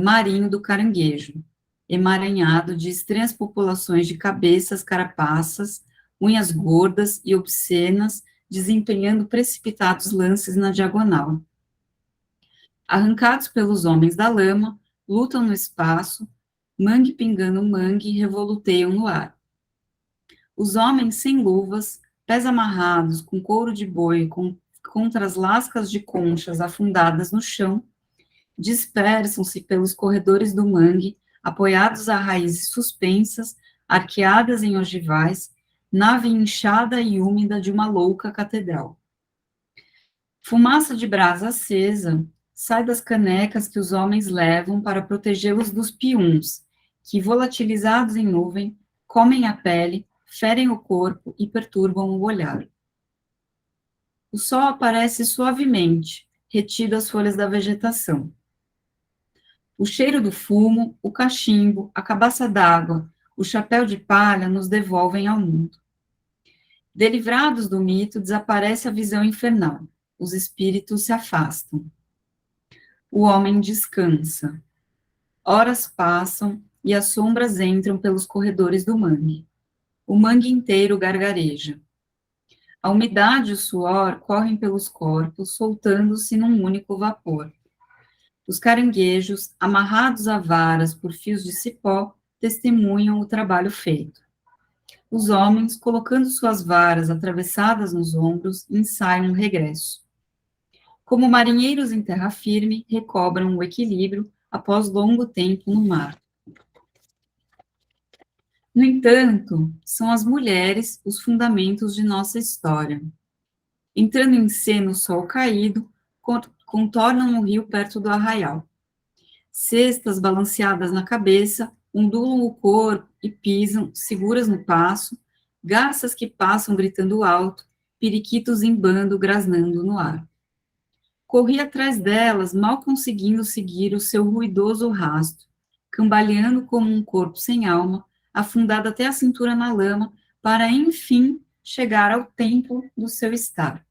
marinho do caranguejo, emaranhado de estranhas populações de cabeças carapaças, unhas gordas e obscenas, desempenhando precipitados lances na diagonal. Arrancados pelos homens da lama, lutam no espaço, mangue pingando mangue, revoluteiam no ar. Os homens sem luvas, pés amarrados com couro de boi contra as lascas de conchas afundadas no chão, dispersam-se pelos corredores do mangue, apoiados a raízes suspensas, arqueadas em ogivais, nave inchada e úmida de uma louca catedral. Fumaça de brasa acesa sai das canecas que os homens levam para protegê-los dos piuns, que, volatilizados em nuvem, comem a pele, ferem o corpo e perturbam o olhar. O sol aparece suavemente, retido as folhas da vegetação. O cheiro do fumo, o cachimbo, a cabaça d'água, o chapéu de palha nos devolvem ao mundo. Delivrados do mito, desaparece a visão infernal. Os espíritos se afastam. O homem descansa. Horas passam e as sombras entram pelos corredores do mangue. O mangue inteiro gargareja. A umidade e o suor correm pelos corpos, soltando-se num único vapor. Os caranguejos, amarrados a varas por fios de cipó, testemunham o trabalho feito. Os homens, colocando suas varas atravessadas nos ombros, ensaiam o regresso. Como marinheiros em terra firme, recobram o equilíbrio após longo tempo no mar. No entanto, são as mulheres os fundamentos de nossa história. Entrando em cena o sol caído, contornam o rio perto do arraial. Cestas balanceadas na cabeça, ondulam o corpo e pisam, seguras no passo, garças que passam gritando alto, periquitos em bando grasnando no ar. Corri atrás delas, mal conseguindo seguir o seu ruidoso rastro, cambaleando como um corpo sem alma, afundado até a cintura na lama, para, enfim, chegar ao templo do seu estar.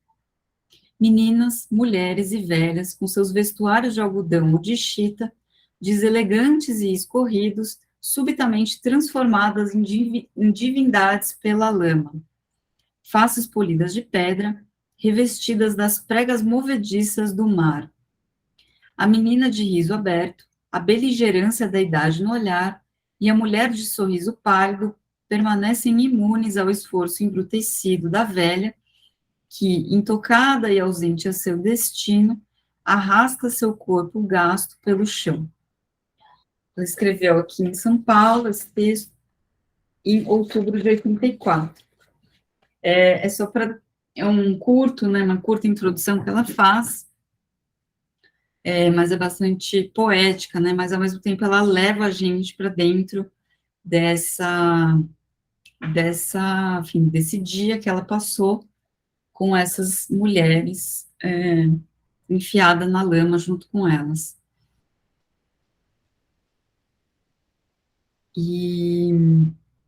Meninas, mulheres e velhas, com seus vestuários de algodão ou de chita, deselegantes e escorridos, subitamente transformadas em divindades pela lama. Faces polidas de pedra, revestidas das pregas movediças do mar. A menina de riso aberto, a beligerância da idade no olhar, e a mulher de sorriso pálido permanecem imunes ao esforço embrutecido da velha, que, intocada e ausente a seu destino, arrasta seu corpo gasto pelo chão. Ela escreveu aqui em São Paulo esse texto em outubro de 84. É um curto, né, uma curta introdução que ela faz, mas é bastante poética, né, mas ao mesmo tempo ela leva a gente para dentro enfim, desse dia que ela passou com essas mulheres enfiada na lama junto com elas. E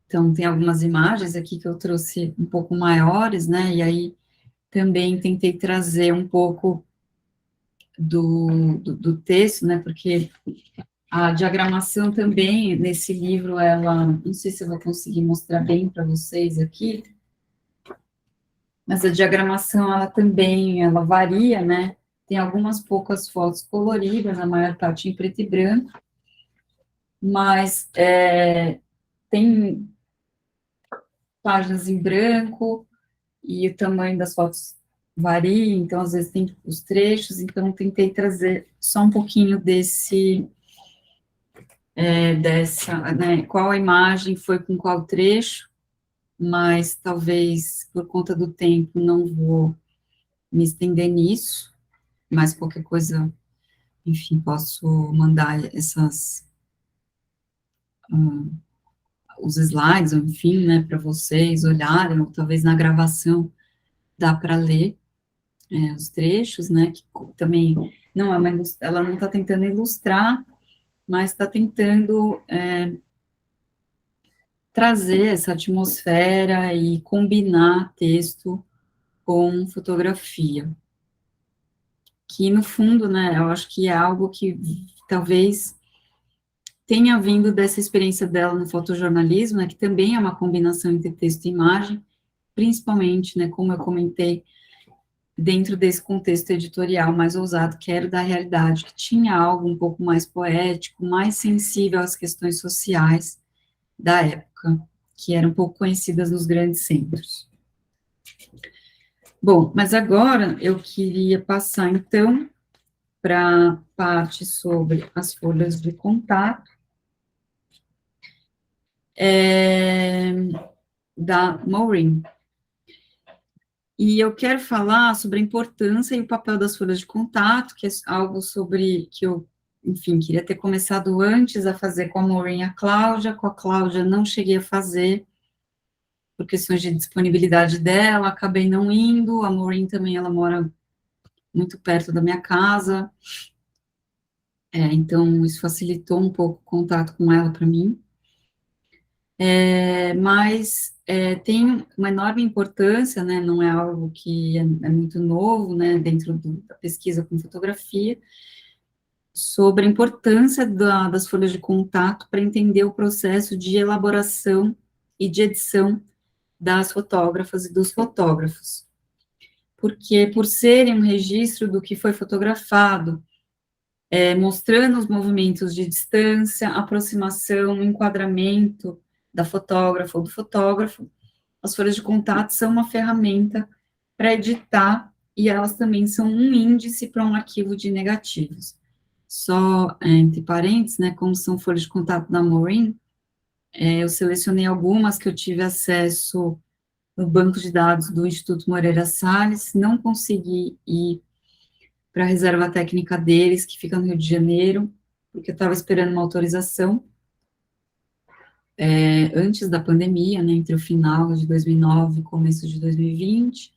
então tem algumas imagens aqui que eu trouxe um pouco maiores, né? E aí também tentei trazer um pouco do texto, né? Porque a diagramação também nesse livro, ela, não sei se eu vou conseguir mostrar bem para vocês aqui, mas a diagramação ela também ela varia, né? Tem algumas poucas fotos coloridas, a maior parte em preto e branco, mas tem páginas em branco e o tamanho das fotos varia, então às vezes tem os trechos, então tentei trazer só um pouquinho dessa, né, qual a imagem foi com qual trecho, mas talvez por conta do tempo não vou me estender nisso, mas qualquer coisa, enfim, posso mandar os slides, enfim, né, para vocês olharem, ou talvez na gravação dá para ler os trechos, né, que também não é ela não está tentando ilustrar, mas está tentando trazer essa atmosfera e combinar texto com fotografia, que no fundo, né, eu acho que é algo que talvez tenha vindo dessa experiência dela no fotojornalismo, né, que também é uma combinação entre texto e imagem, principalmente, né, como eu comentei, dentro desse contexto editorial mais ousado, que era da realidade, que tinha algo um pouco mais poético, mais sensível às questões sociais da época, que eram pouco conhecidas nos grandes centros. Bom, mas agora eu queria passar, então, para a parte sobre as folhas de contato da Maureen. E eu quero falar sobre a importância e o papel das folhas de contato, que é algo sobre que eu, enfim, queria ter começado antes a fazer com a Maureen e a Cláudia. Com a Cláudia não cheguei a fazer, por questões de disponibilidade dela, acabei não indo. A Maureen também, ela mora muito perto da minha casa, então isso facilitou um pouco o contato com ela para mim. Mas tem uma enorme importância, né, não é algo que é muito novo, né, dentro da pesquisa com fotografia, sobre a importância das folhas de contato para entender o processo de elaboração e de edição das fotógrafas e dos fotógrafos. Porque, por serem um registro do que foi fotografado, mostrando os movimentos de distância, aproximação, enquadramento da fotógrafa ou do fotógrafo, as folhas de contato são uma ferramenta para editar e elas também são um índice para um arquivo de negativos. Só entre parênteses, né, como são folhas de contato da Maureen, eu selecionei algumas que eu tive acesso no banco de dados do Instituto Moreira Salles, não consegui ir para a reserva técnica deles, que fica no Rio de Janeiro, porque eu estava esperando uma autorização antes da pandemia, né, entre o final de 2009 e começo de 2020.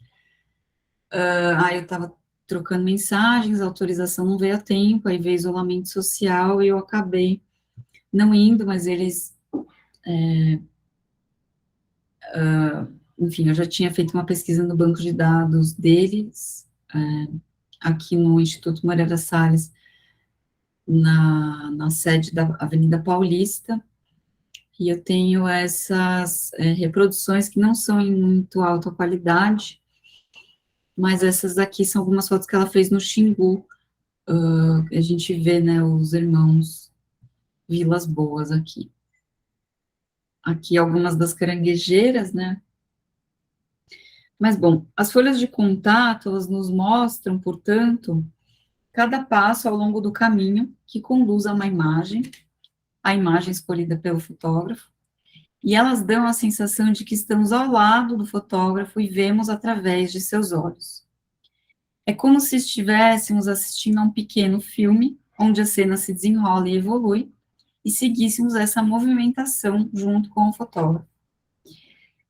Aí eu estava trocando mensagens, a autorização não veio a tempo, aí veio isolamento social e eu acabei não indo, mas eles, enfim, eu já tinha feito uma pesquisa no banco de dados deles, aqui no Instituto Moreira Salles, na sede da Avenida Paulista, e eu tenho essas reproduções que não são em muito alta qualidade, mas essas aqui são algumas fotos que ela fez no Xingu. A gente vê, né, os irmãos Vilas Boas aqui. Aqui algumas das caranguejeiras, né? Mas, bom, as folhas de contato, elas nos mostram, portanto, cada passo ao longo do caminho que conduz a uma imagem, a imagem escolhida pelo fotógrafo, e elas dão a sensação de que estamos ao lado do fotógrafo e vemos através de seus olhos. É como se estivéssemos assistindo a um pequeno filme, onde a cena se desenrola e evolui, e seguíssemos essa movimentação junto com o fotógrafo.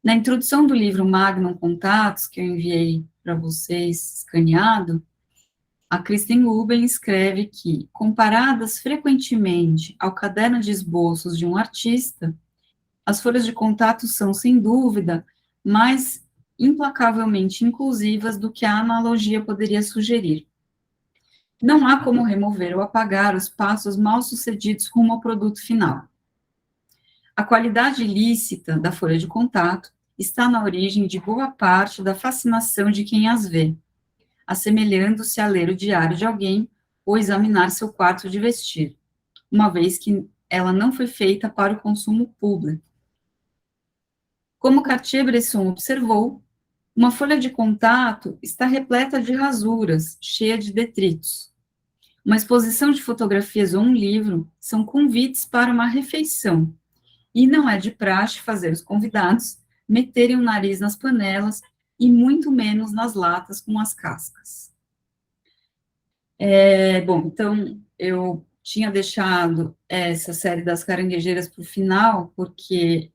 Na introdução do livro Magnum Contatos, que eu enviei para vocês escaneado, a Kristen Luben escreve que, comparadas frequentemente ao caderno de esboços de um artista, as folhas de contato são, sem dúvida, mais implacavelmente inclusivas do que a analogia poderia sugerir. Não há como remover ou apagar os passos mal sucedidos rumo ao produto final. A qualidade ilícita da folha de contato está na origem de boa parte da fascinação de quem as vê, assemelhando-se a ler o diário de alguém ou examinar seu quarto de vestir, uma vez que ela não foi feita para o consumo público. Como Cartier-Bresson observou, uma folha de contato está repleta de rasuras, cheia de detritos. Uma exposição de fotografias ou um livro são convites para uma refeição, e não é de praxe fazer os convidados meterem o nariz nas panelas e muito menos nas latas com as cascas. Bom, então, eu tinha deixado essa série das caranguejeiras para o final, porque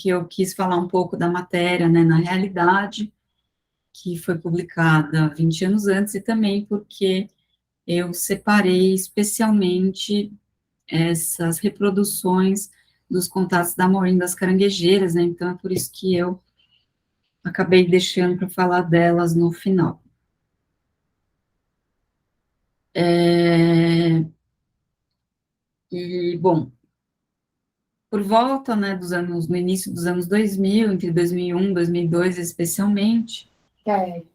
eu quis falar um pouco da matéria, né, na realidade, que foi publicada 20 anos antes, e também porque eu separei especialmente essas reproduções dos contatos da Maureen das caranguejeiras, né, então é por isso que eu acabei deixando para falar delas no final. E, bom, por volta, né, no início dos anos 2000, entre 2001 e 2002 especialmente.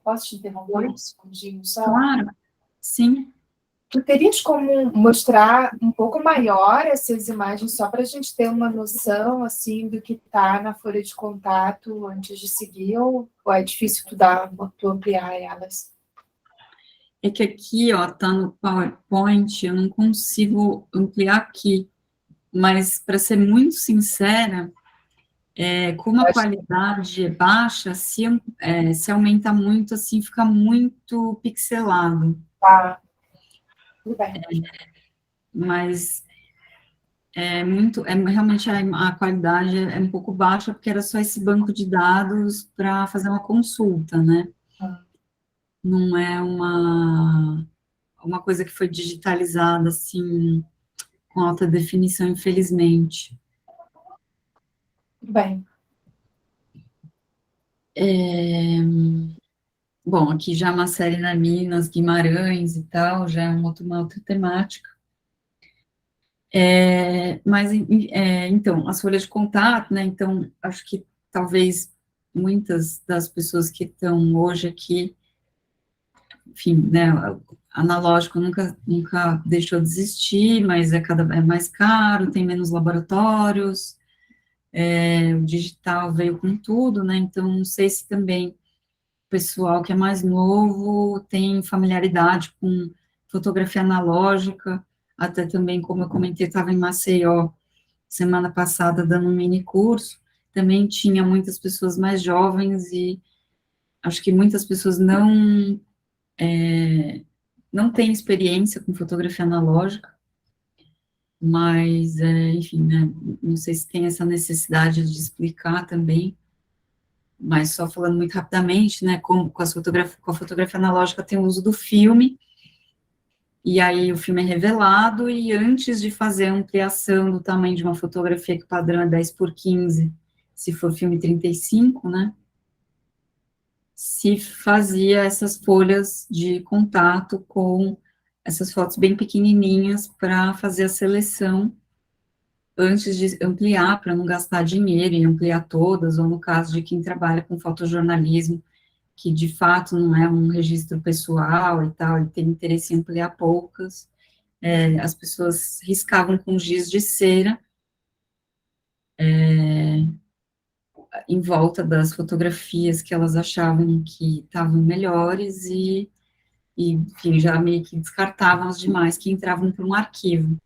Posso te interromper um segundinho só? Claro, sim. Tu terias como mostrar um pouco maior essas imagens, só para a gente ter uma noção, assim, do que está na folha de contato antes de seguir, ou é difícil tu ampliar elas? É que aqui, ó, tá no PowerPoint, eu não consigo ampliar aqui, mas, para ser muito sincera, como a qualidade é baixa, se aumenta muito, assim, fica muito pixelado. Tá. Tudo bem. Mas realmente a qualidade é um pouco baixa, porque era só esse banco de dados para fazer uma consulta, né? Não é uma coisa que foi digitalizada, assim, com alta definição, infelizmente. Tudo bem. Bom, aqui já é uma série na Minas, Guimarães e tal, já é uma outra temática. Mas, então, as folhas de contato, né, então, acho que talvez muitas das pessoas que estão hoje aqui, enfim, né, analógico nunca deixou de existir, mas é mais caro, tem menos laboratórios, o digital veio com tudo, né, então, não sei se também o pessoal que é mais novo tem familiaridade com fotografia analógica, até também, como eu comentei, estava em Maceió semana passada dando um mini curso, também tinha muitas pessoas mais jovens e acho que muitas pessoas não têm experiência com fotografia analógica, mas, enfim, né, não sei se tem essa necessidade de explicar também, mas só falando muito rapidamente, né, com a fotografia analógica tem o uso do filme, e aí o filme é revelado, e antes de fazer a ampliação do tamanho de uma fotografia, que o padrão é 10x15, se for filme 35, né, se fazia essas folhas de contato com essas fotos bem pequenininhas para fazer a seleção antes de ampliar, para não gastar dinheiro e ampliar todas, ou no caso de quem trabalha com fotojornalismo, que de fato não é um registro pessoal e tal, e tem interesse em ampliar poucas, as pessoas riscavam com giz de cera em volta das fotografias que elas achavam que estavam melhores e, enfim, já meio que descartavam as demais que entravam para um arquivo.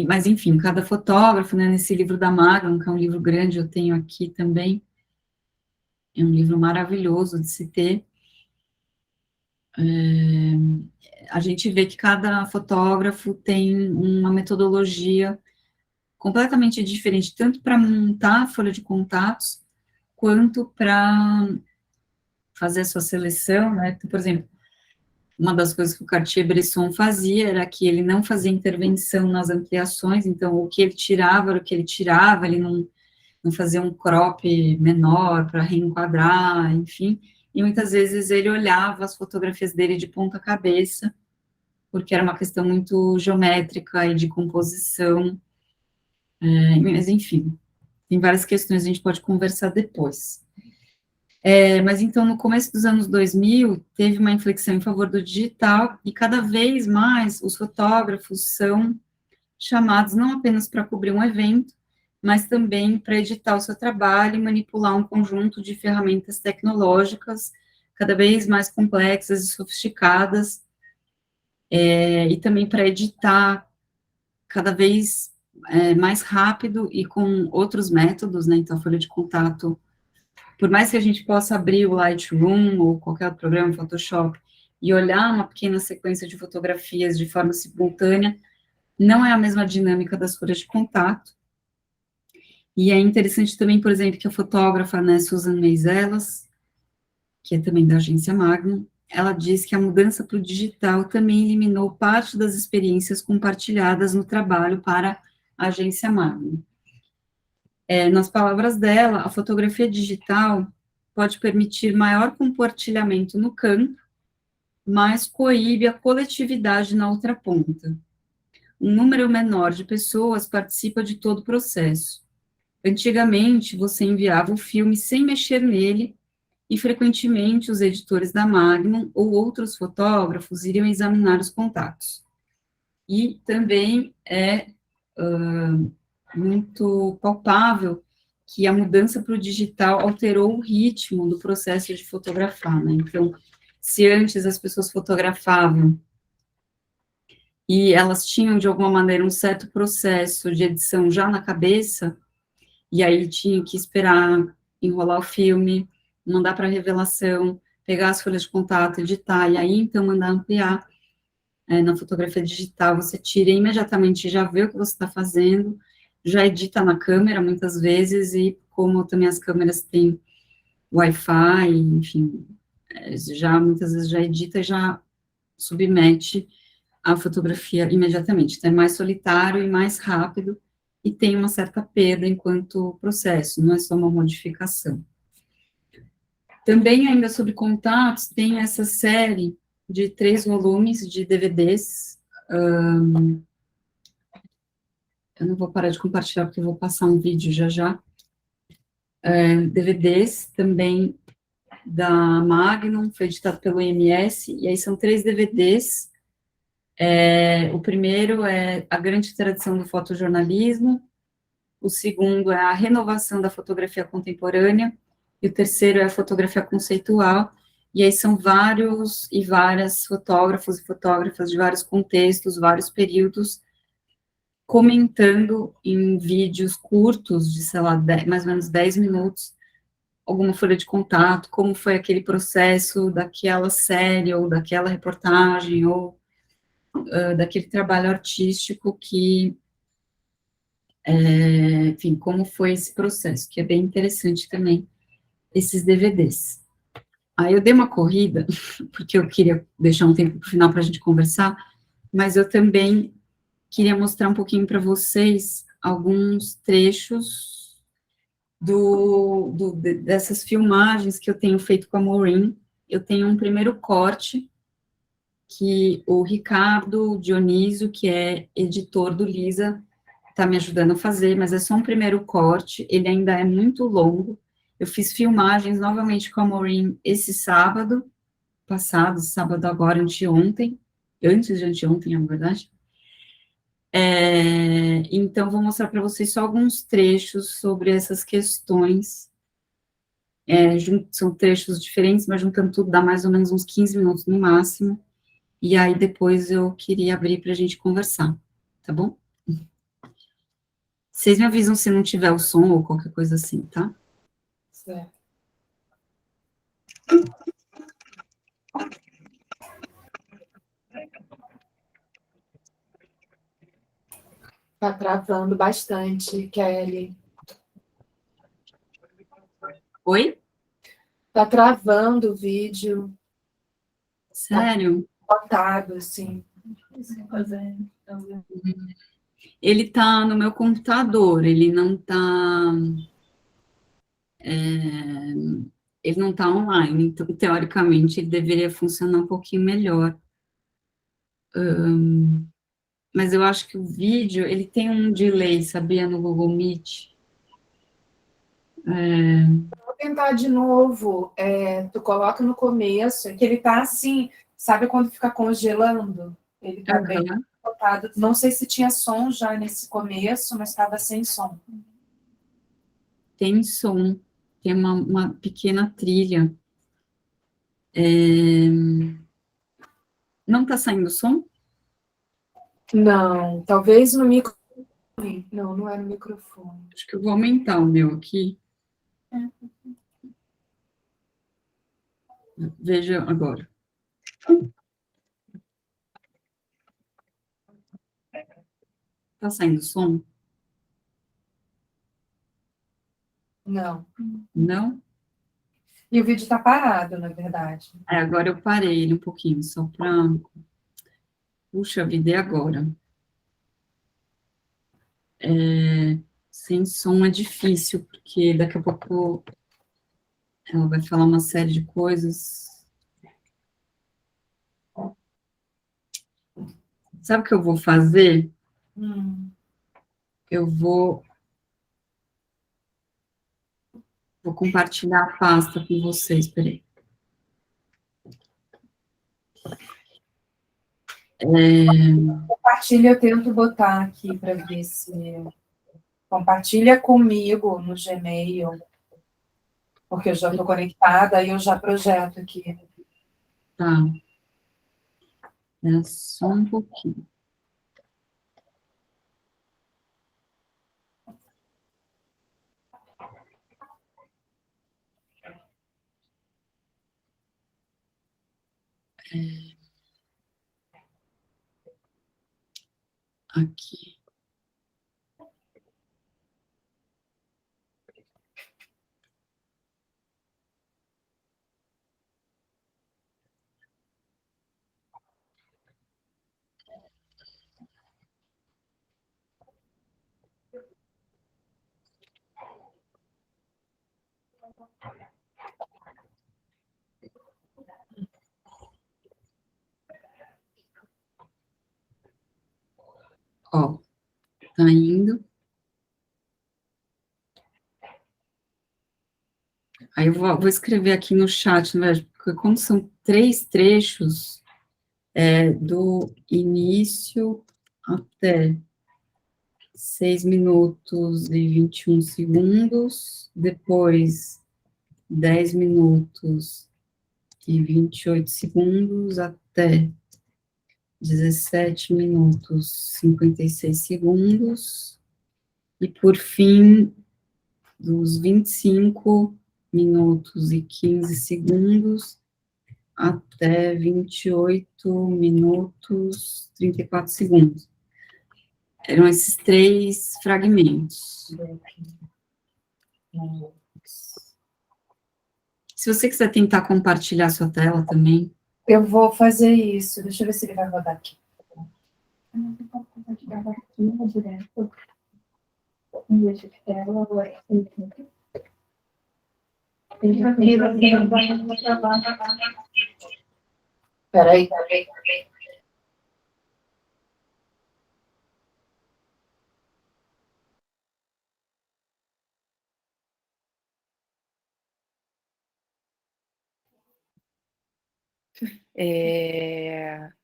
Mas, enfim, cada fotógrafo, né, nesse livro da Magnum, que é um livro grande, eu tenho aqui também, é um livro maravilhoso de se ter, a gente vê que cada fotógrafo tem uma metodologia completamente diferente, tanto para montar a folha de contatos, quanto para fazer a sua seleção, né? Então, por exemplo, uma das coisas que o Cartier-Bresson fazia era que ele não fazia intervenção nas ampliações, então o que ele tirava era o que ele tirava, ele não fazia um crop menor para reenquadrar, enfim, e muitas vezes ele olhava as fotografias dele de ponta cabeça, porque era uma questão muito geométrica e de composição, mas enfim, tem várias questões, a gente pode conversar depois. Mas então, no começo dos anos 2000, teve uma inflexão em favor do digital, e cada vez mais os fotógrafos são chamados não apenas para cobrir um evento, mas também para editar o seu trabalho e manipular um conjunto de ferramentas tecnológicas cada vez mais complexas e sofisticadas, e também para editar cada vez mais rápido e com outros métodos, né? Então, a folha de contato, por mais que a gente possa abrir o Lightroom ou qualquer outro programa, Photoshop, e olhar uma pequena sequência de fotografias de forma simultânea, não é a mesma dinâmica das folhas de contato. E é interessante também, por exemplo, que a fotógrafa, né, Susan Meiselas, que é também da agência Magnum, ela diz que a mudança para o digital também eliminou parte das experiências compartilhadas no trabalho para a agência Magnum. Nas palavras dela, a fotografia digital pode permitir maior compartilhamento no campo, mas coíbe a coletividade na outra ponta. Um número menor de pessoas participa de todo o processo. Antigamente, você enviava o filme sem mexer nele, e frequentemente os editores da Magnum ou outros fotógrafos iriam examinar os contatos. E também é muito palpável que a mudança para o digital alterou o ritmo do processo de fotografar, né? Então, se antes as pessoas fotografavam e elas tinham, de alguma maneira, um certo processo de edição já na cabeça, e aí tinha que esperar enrolar o filme, mandar para revelação, pegar as folhas de contato, editar, e aí, então, mandar ampliar. Na fotografia digital, você tira imediatamente, já vê o que você está fazendo, já edita na câmera, muitas vezes, e como também as câmeras têm Wi-Fi, enfim, já, muitas vezes, já edita e já submete a fotografia imediatamente. Então, é mais solitário e mais rápido, e tem uma certa perda enquanto processo, não é só uma modificação. Também, ainda sobre contatos, tem essa série de 3 volumes de DVDs. Eu não vou parar de compartilhar, porque eu vou passar um vídeo já. DVDs também da Magnum, foi editado pelo IMS, e aí são 3 DVDs. O primeiro é A Grande Tradição do Fotojornalismo, o segundo é A Renovação da Fotografia Contemporânea, e o terceiro é a Fotografia Conceitual, e aí são vários e várias fotógrafos e fotógrafas de vários contextos, vários períodos, comentando em vídeos curtos, de, sei lá, mais ou menos 10 minutos, alguma folha de contato, como foi aquele processo daquela série, ou daquela reportagem, ou daquele trabalho artístico que, enfim, como foi esse processo, que é bem interessante também, esses DVDs. Aí eu dei uma corrida, porque eu queria deixar um tempo para o final para a gente conversar, mas eu também queria mostrar um pouquinho para vocês alguns trechos dessas filmagens que eu tenho feito com a Maureen. Eu tenho um primeiro corte, que o Ricardo Dionísio, que é editor do Lisa, está me ajudando a fazer, mas é só um primeiro corte, ele ainda é muito longo. Eu fiz filmagens novamente com a Maureen esse sábado passado, sábado agora, antes de anteontem, na verdade. Então, vou mostrar para vocês só alguns trechos sobre essas questões. São trechos diferentes, mas juntando tudo dá mais ou menos uns 15 minutos no máximo. E aí, depois, eu queria abrir para a gente conversar, tá bom? Vocês me avisam se não tiver o som ou qualquer coisa assim, tá? Certo. Tá travando bastante, Kelly. Oi? Tá travando o vídeo. Sério? Botado, assim. Ele tá no meu computador, ele não tá. Ele não tá online, então, teoricamente, ele deveria funcionar um pouquinho melhor. Mas eu acho que o vídeo, ele tem um delay, sabia, no Google Meet. Vou tentar de novo. Tu coloca no começo, que ele tá assim, sabe quando fica congelando? Ele tá bem Aham. botado. Não sei se tinha som já nesse começo, mas estava sem som. Tem som, tem uma pequena trilha. Não tá saindo som? Não, talvez no microfone. Não, não é no microfone. Acho que eu vou aumentar o meu aqui. Veja agora. Tá saindo som? Não. Não? E o vídeo tá parado, na verdade. Agora eu parei ele um pouquinho, só para. Puxa vida, e agora? Sem som é difícil, porque daqui a pouco ela vai falar uma série de coisas. Sabe o que eu vou fazer? Eu vou compartilhar a pasta com vocês, peraí. Compartilha, eu tento botar aqui para ver se... Compartilha comigo no Gmail, porque eu já estou conectada e eu já projeto aqui. Tá. É só um pouquinho. Aqui. Ó, tá indo. Aí eu vou escrever aqui no chat, né, porque como são 3 trechos, do início até 6 minutos e 21 segundos, depois 10 minutos e 28 segundos, até 17 minutos e 56 segundos, e por fim, dos 25 minutos e 15 segundos até 28 minutos e 34 segundos. Eram esses 3 fragmentos. Se você quiser tentar compartilhar sua tela também. Eu vou fazer isso. Deixa eu ver se ele vai rodar aqui. Eu não posso compartilhar aqui direto. Em vez de tela, agora. Peraí.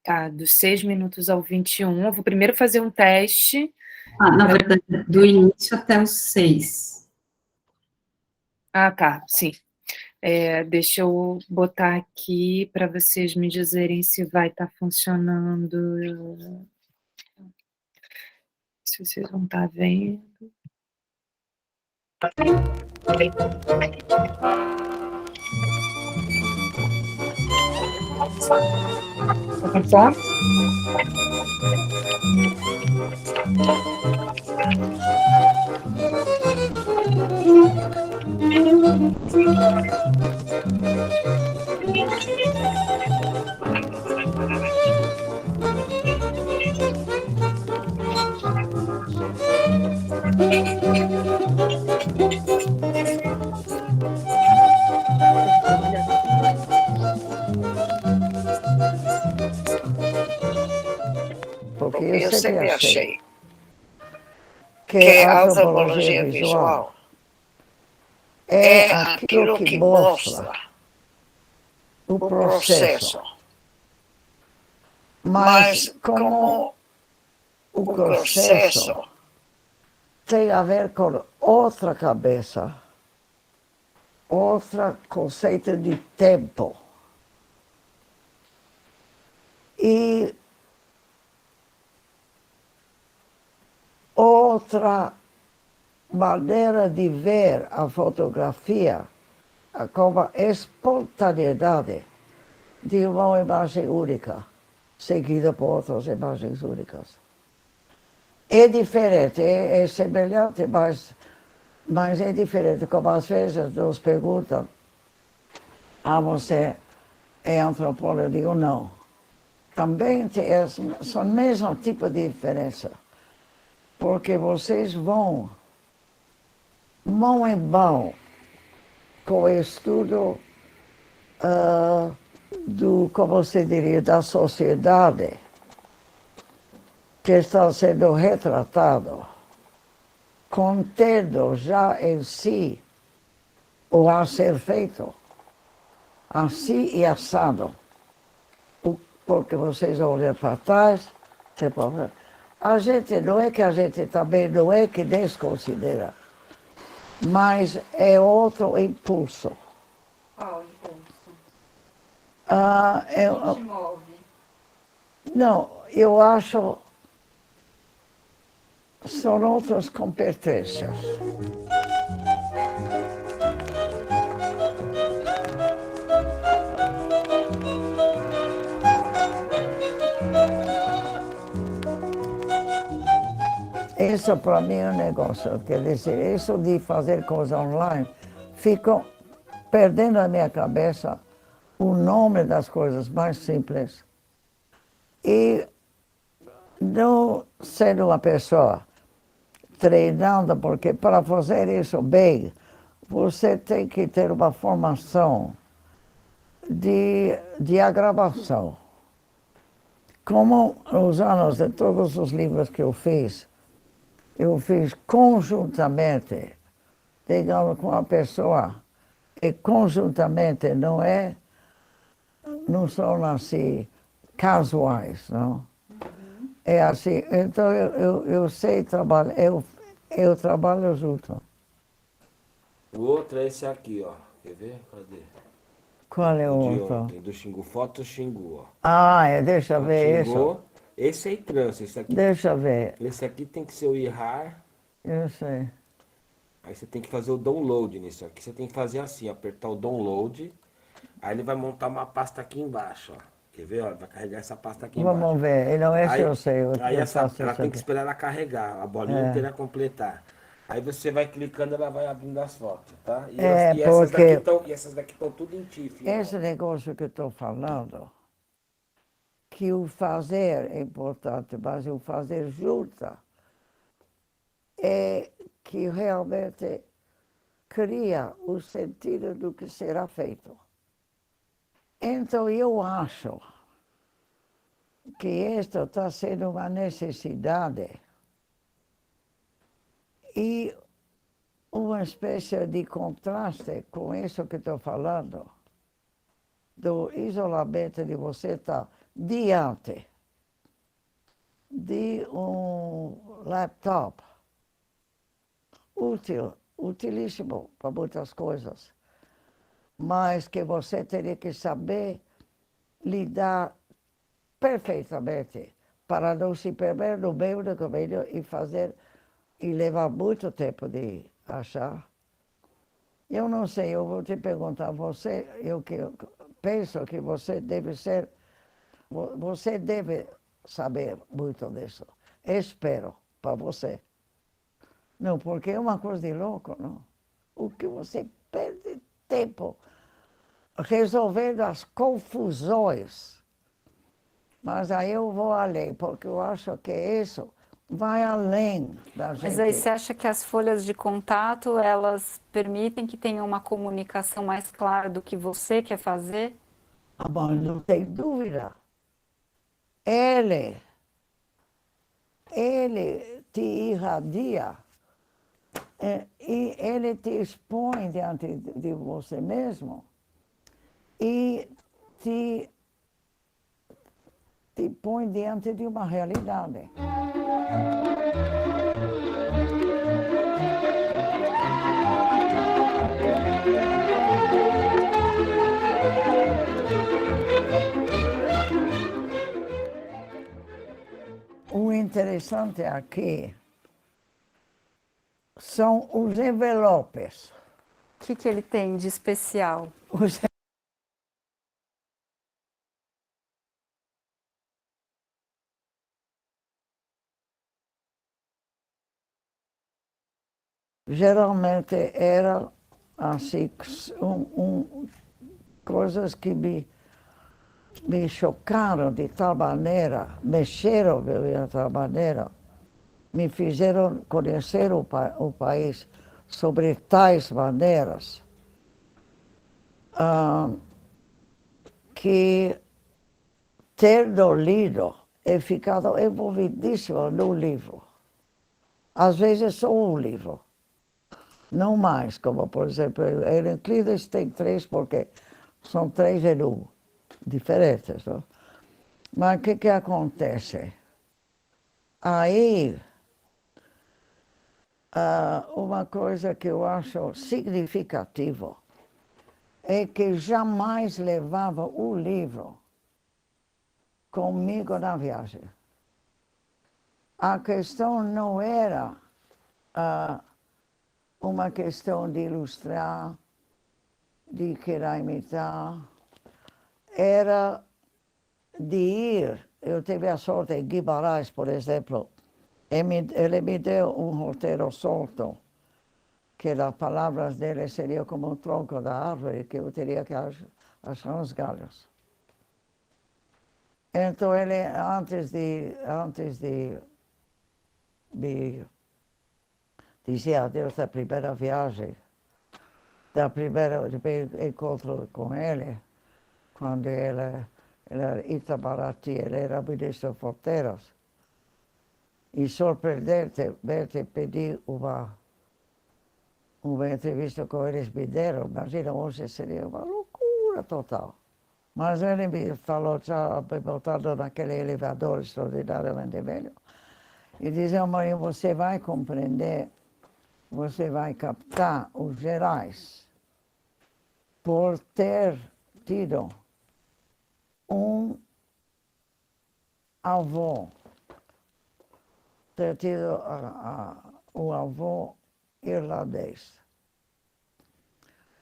Tá, dos 6 minutos ao 21, eu vou primeiro fazer um teste. Na verdade, do início até os 6. Ah, tá, sim. Deixa eu botar aqui para vocês me dizerem se vai estar funcionando. Se vocês vão estar vendo. Tá? Porque eu sempre achei que que a a antropologia antropologia visual visual é é aquilo aquilo que que mostra mostra o o processo, processo, mas mas como como o o processo processo tem a ver com outra cabeça, outro conceito de tempo. E outra maneira de ver a fotografia como a espontaneidade de uma imagem única, seguida por outras imagens únicas. É diferente, é semelhante, mas é diferente, como às vezes nos perguntam, você é antropólogo? Eu digo não. Também são o mesmo tipo de diferença, porque vocês vão mão em mão com o estudo como se diria, da sociedade que está sendo retratado, contendo já em si o a ser feito, assim e assado. Porque vocês olham para trás, você pode ver. A gente não é que a gente também não é que desconsidera, mas é outro impulso. Qual impulso? Eu, O que te move? não, eu acho são outras competências. Isso para mim é um negócio, quer dizer, isso de fazer coisa online, fico perdendo na minha cabeça o nome das coisas mais simples. E não sendo uma pessoa treinada, porque para fazer isso bem, você tem que ter uma formação de gravação. Como nos anos de todos os livros que eu fiz conjuntamente, digamos, com a pessoa, e conjuntamente não são assim casuais, não? É assim, então eu sei trabalhar, eu trabalho junto. O outro é esse aqui, ó. Quer ver? Cadê? Qual é o O de outro? ontem, do Xingu. Foto Xingu, ó. Deixa eu Foto ver isso. Xingu. Esse é em trânsito. Deixa eu ver, Esse aqui tem que ser o IRAR. eu sei. Aí você tem que fazer o download nisso aqui. Você tem que fazer assim, apertar o download. Aí ele vai montar uma pasta aqui embaixo, ó. Quer ver? Ó, vai carregar essa pasta aqui embaixo. Vamos ver, não, esse Aí, eu sei, aí eu essa, faço ela isso tem que aqui. esperar ela carregar, a bolinha inteira completar. Aí você vai clicando, ela vai abrindo as fotos, tá? E, porque essas daqui estão tudo em TIFF. Ó. esse negócio que eu estou falando, que o fazer é importante, mas o fazer junto é que realmente cria o sentido do que será feito. Então eu acho que isto está sendo uma necessidade e uma espécie de contraste com isso que estou falando, do isolamento de você estar diante de um laptop útil, utilíssimo para muitas coisas, mas que você teria que saber lidar perfeitamente para não se perder no meio do caminho e fazer e levar muito tempo de achar. Eu não sei, eu vou te perguntar, eu penso que você deve saber muito disso. espero, para você. Não, porque é uma coisa de louco, não? O que você perde tempo resolvendo as confusões. Mas aí eu vou além, porque eu acho que isso vai além da gente. Mas aí você acha que as folhas de contato, elas permitem que tenha uma comunicação mais clara do que você quer fazer? Ah, mas não tem dúvida. Ele te irradia e ele te expõe diante de você mesmo e te põe diante de uma realidade. O interessante aqui são os envelopes. O que ele tem de especial? Os geralmente era assim, coisas que me chocaram de tal maneira, mexeram de tal maneira, me fizeram conhecer o país sobre tais maneiras, que tendo lido, he ficado envolvidíssimo no livro. Às vezes só um livro. Não mais, como por exemplo, Euclides tem 3 porque são 3 em 1, diferentes. Não? Mas o que acontece? Aí, uma coisa que eu acho significativo é que jamais levava o livro comigo na viagem. A questão não era uma questão de ilustrar, de querer imitar, era de ir. Eu tive a sorte em Guimarães, por exemplo, ele me deu um roteiro solto, que as palavras dele seriam como um tronco da árvore, que eu teria que achar uns galhos. Então ele, antes de me dizer adeus da primeira viagem, da primeira encontro com ele, quando ele era Itamaraty, ele era ministro de Fronteiras, e surpreendentemente pedi uma entrevista com eles me deram, imagina, hoje seria uma loucura total. Mas ele me falou, já me botando naquele elevador extraordinariamente velho, e dizia, Maria, você vai compreender, você vai captar os gerais por ter tido um avô, ter tido um avô irlandês.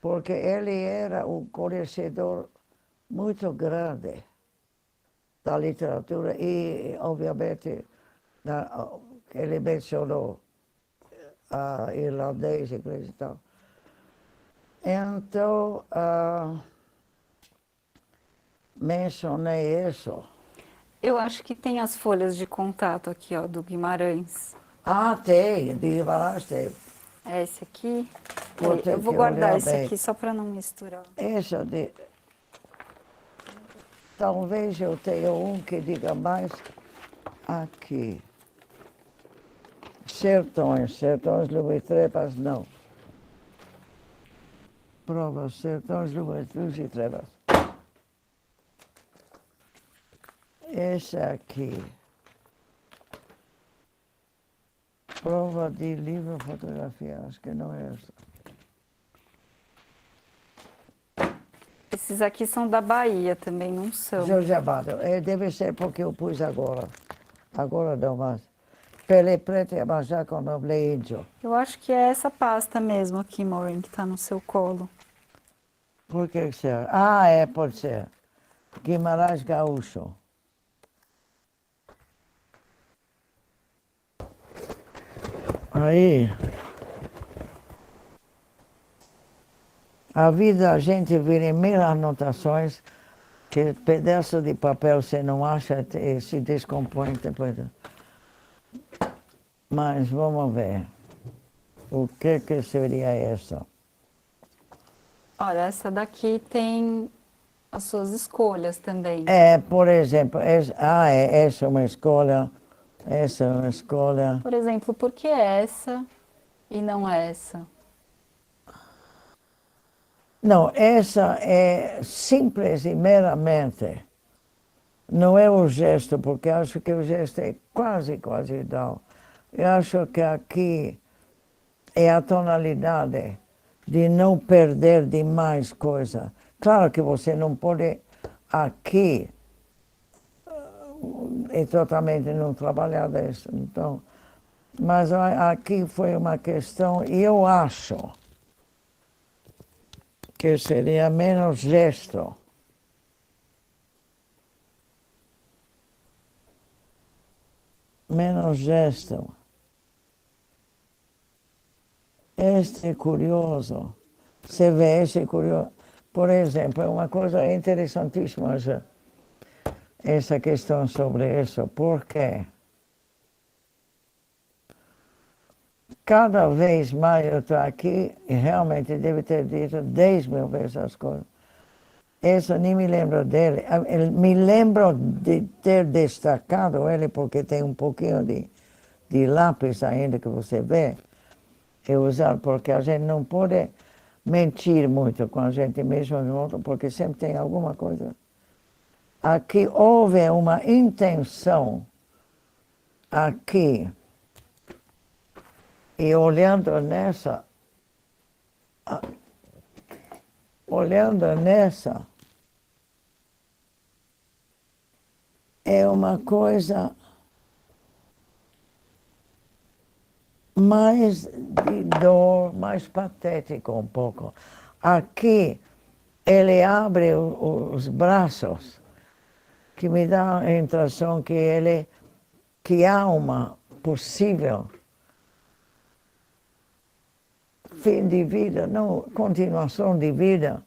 Porque ele era um conhecedor muito grande da literatura e, obviamente, ele mencionou irlandês, inglês e tal. Então, mencionei isso. Eu acho que tem as folhas de contato aqui, ó, do Guimarães. Tem, de Guimarães tem. É esse aqui. Vou ter Eu vou que guardar olhar esse bem. aqui só para não misturar. Esse de... Talvez eu tenha um que diga mais aqui. Sertões Luís Trevas, não. Provas, Sertões Luís e Trevas. Esse aqui. Prova de livro fotografia, acho que não é essa. Esses aqui são da Bahia também, não são. Jorge Amado, deve ser porque eu pus agora. Agora não mais. Pele preta e manjar com noble índio. Eu acho que é essa pasta mesmo aqui, Maureen, que está no seu colo. Por que você... pode ser. Guimarães Gaúcho. Aí, a vida da gente vira em mil anotações, que pedaço de papel você não acha e se descompõe depois. Mas vamos ver. O que seria essa? Olha, essa daqui tem as suas escolhas também. Por exemplo, essa é uma escolha, essa é uma escolha. Por exemplo, por que essa e não essa? Não, essa é simples e meramente. Não é o gesto, porque acho que o gesto é quase igual. Eu acho que aqui é a tonalidade de não perder demais coisa. Claro que você não pode aqui é totalmente não trabalhar isso. Então, mas aqui foi uma questão, e eu acho que seria menos gesto. Menos gesto. Este é curioso. Você vê, este é curioso. Por exemplo, é uma coisa interessantíssima essa questão sobre isso. Por quê? Cada vez mais eu estou aqui e realmente devo ter dito 10.000 vezes as coisas. Isso nem me lembro dele. Eu me lembro de ter destacado ele porque tem um pouquinho de lápis ainda que você vê. Eu usar, porque a gente não pode mentir muito com a gente mesmo, porque sempre tem alguma coisa. Aqui houve uma intenção, aqui, e olhando nessa, é uma coisa mais de dor, mais patética um pouco. Aqui ele abre os braços, que me dá a impressão que há uma possível fim de vida, não, continuação de vida,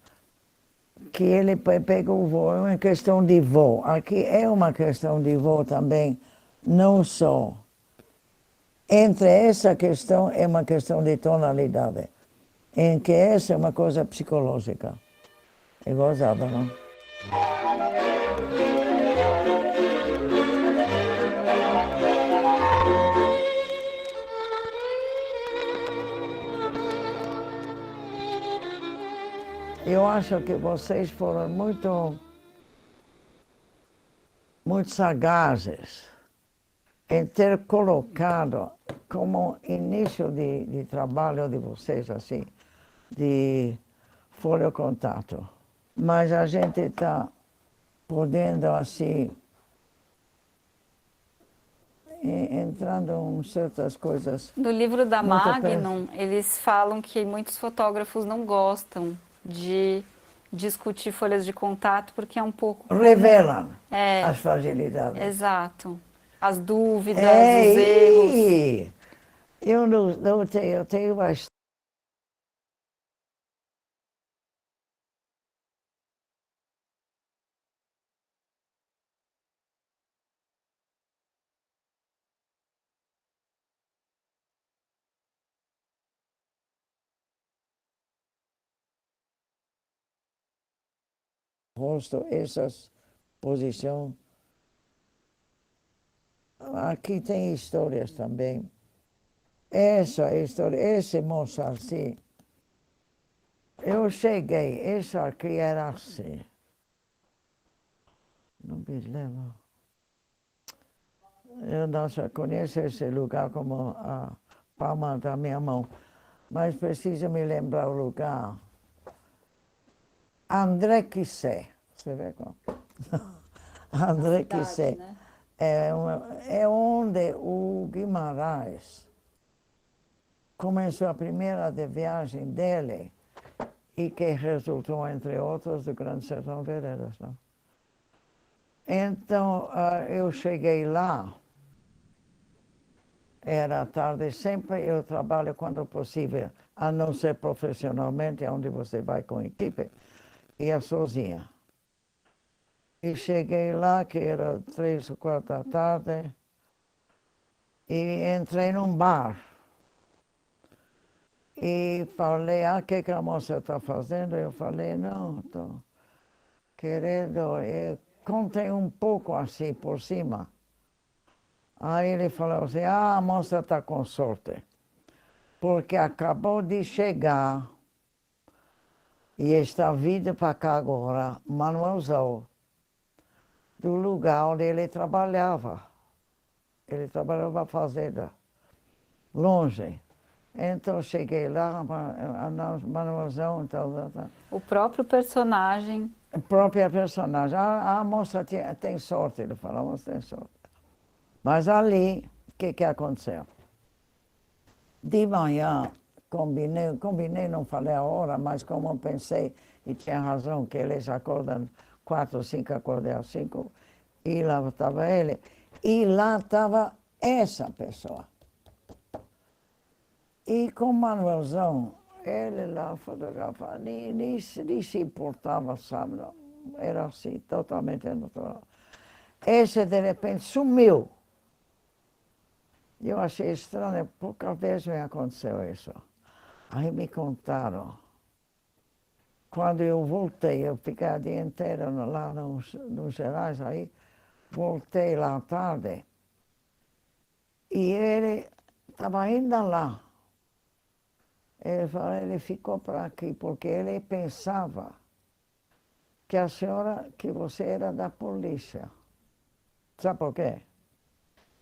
que ele pega o voo, é uma questão de voo. Aqui é uma questão de voo também, não só. Entre essa questão é uma questão de tonalidade, em que essa é uma coisa psicológica. É gozada, não? Eu acho que vocês foram muito sagazes em ter colocado como início de trabalho de vocês, assim, de folha contato. Mas a gente está podendo, assim, entrando em certas coisas. No livro da Muito Magnum, eles falam que muitos fotógrafos não gostam de discutir folhas de contato porque é um pouco... Revelam É, as fragilidades. exato. As dúvidas, os erros. Eu não tenho, eu tenho uma rosto, essas posição. Aqui tem histórias também. Essa história, esse moço assim, eu cheguei, esse aqui era assim. Não me lembro. Eu não conheço esse lugar como a palma da minha mão, mas preciso me lembrar o lugar. André Quissé, você vê como? André Quissé. Né? É onde o Guimarães começou a primeira viagem dele e que resultou, entre outros, do Grande Sertão Veredas. Não? Então, eu cheguei lá era à tarde, sempre eu trabalho quando possível, a não ser profissionalmente, onde você vai com equipe, ia sozinha. E cheguei lá, que era 3 ou 4 da tarde, e entrei num bar. E falei, o que a moça está fazendo? Eu falei, não, estou querendo, eu contei um pouco assim por cima. Aí ele falou assim, a moça está com sorte, porque acabou de chegar e está vindo para cá agora, Manuelzão, do lugar onde ele trabalhava. Ele trabalhava na fazenda, longe. Então cheguei lá, Manuelzão, então, O próprio personagem. a própria personagem. A moça tem sorte, ele falou, a moça tem sorte. Mas ali, o que aconteceu? De manhã, combinei, não falei a hora, mas como eu pensei, e tinha razão, que eles acordam 4 ou 5, acordei às 5, e lá estava ele, e lá estava essa pessoa. E com o Manuelzão, ele lá fotografava, nem se importava, sabe? Não. Era assim, totalmente natural. Esse, de repente, sumiu. Eu achei estranho, poucas vezes me aconteceu isso. Aí me contaram. Quando eu voltei, eu fiquei o dia inteiro lá nos Gerais, aí voltei lá à tarde. E ele estava ainda lá. Ele falou, ele ficou para aqui, porque ele pensava que a senhora, que você era da polícia. Sabe por quê?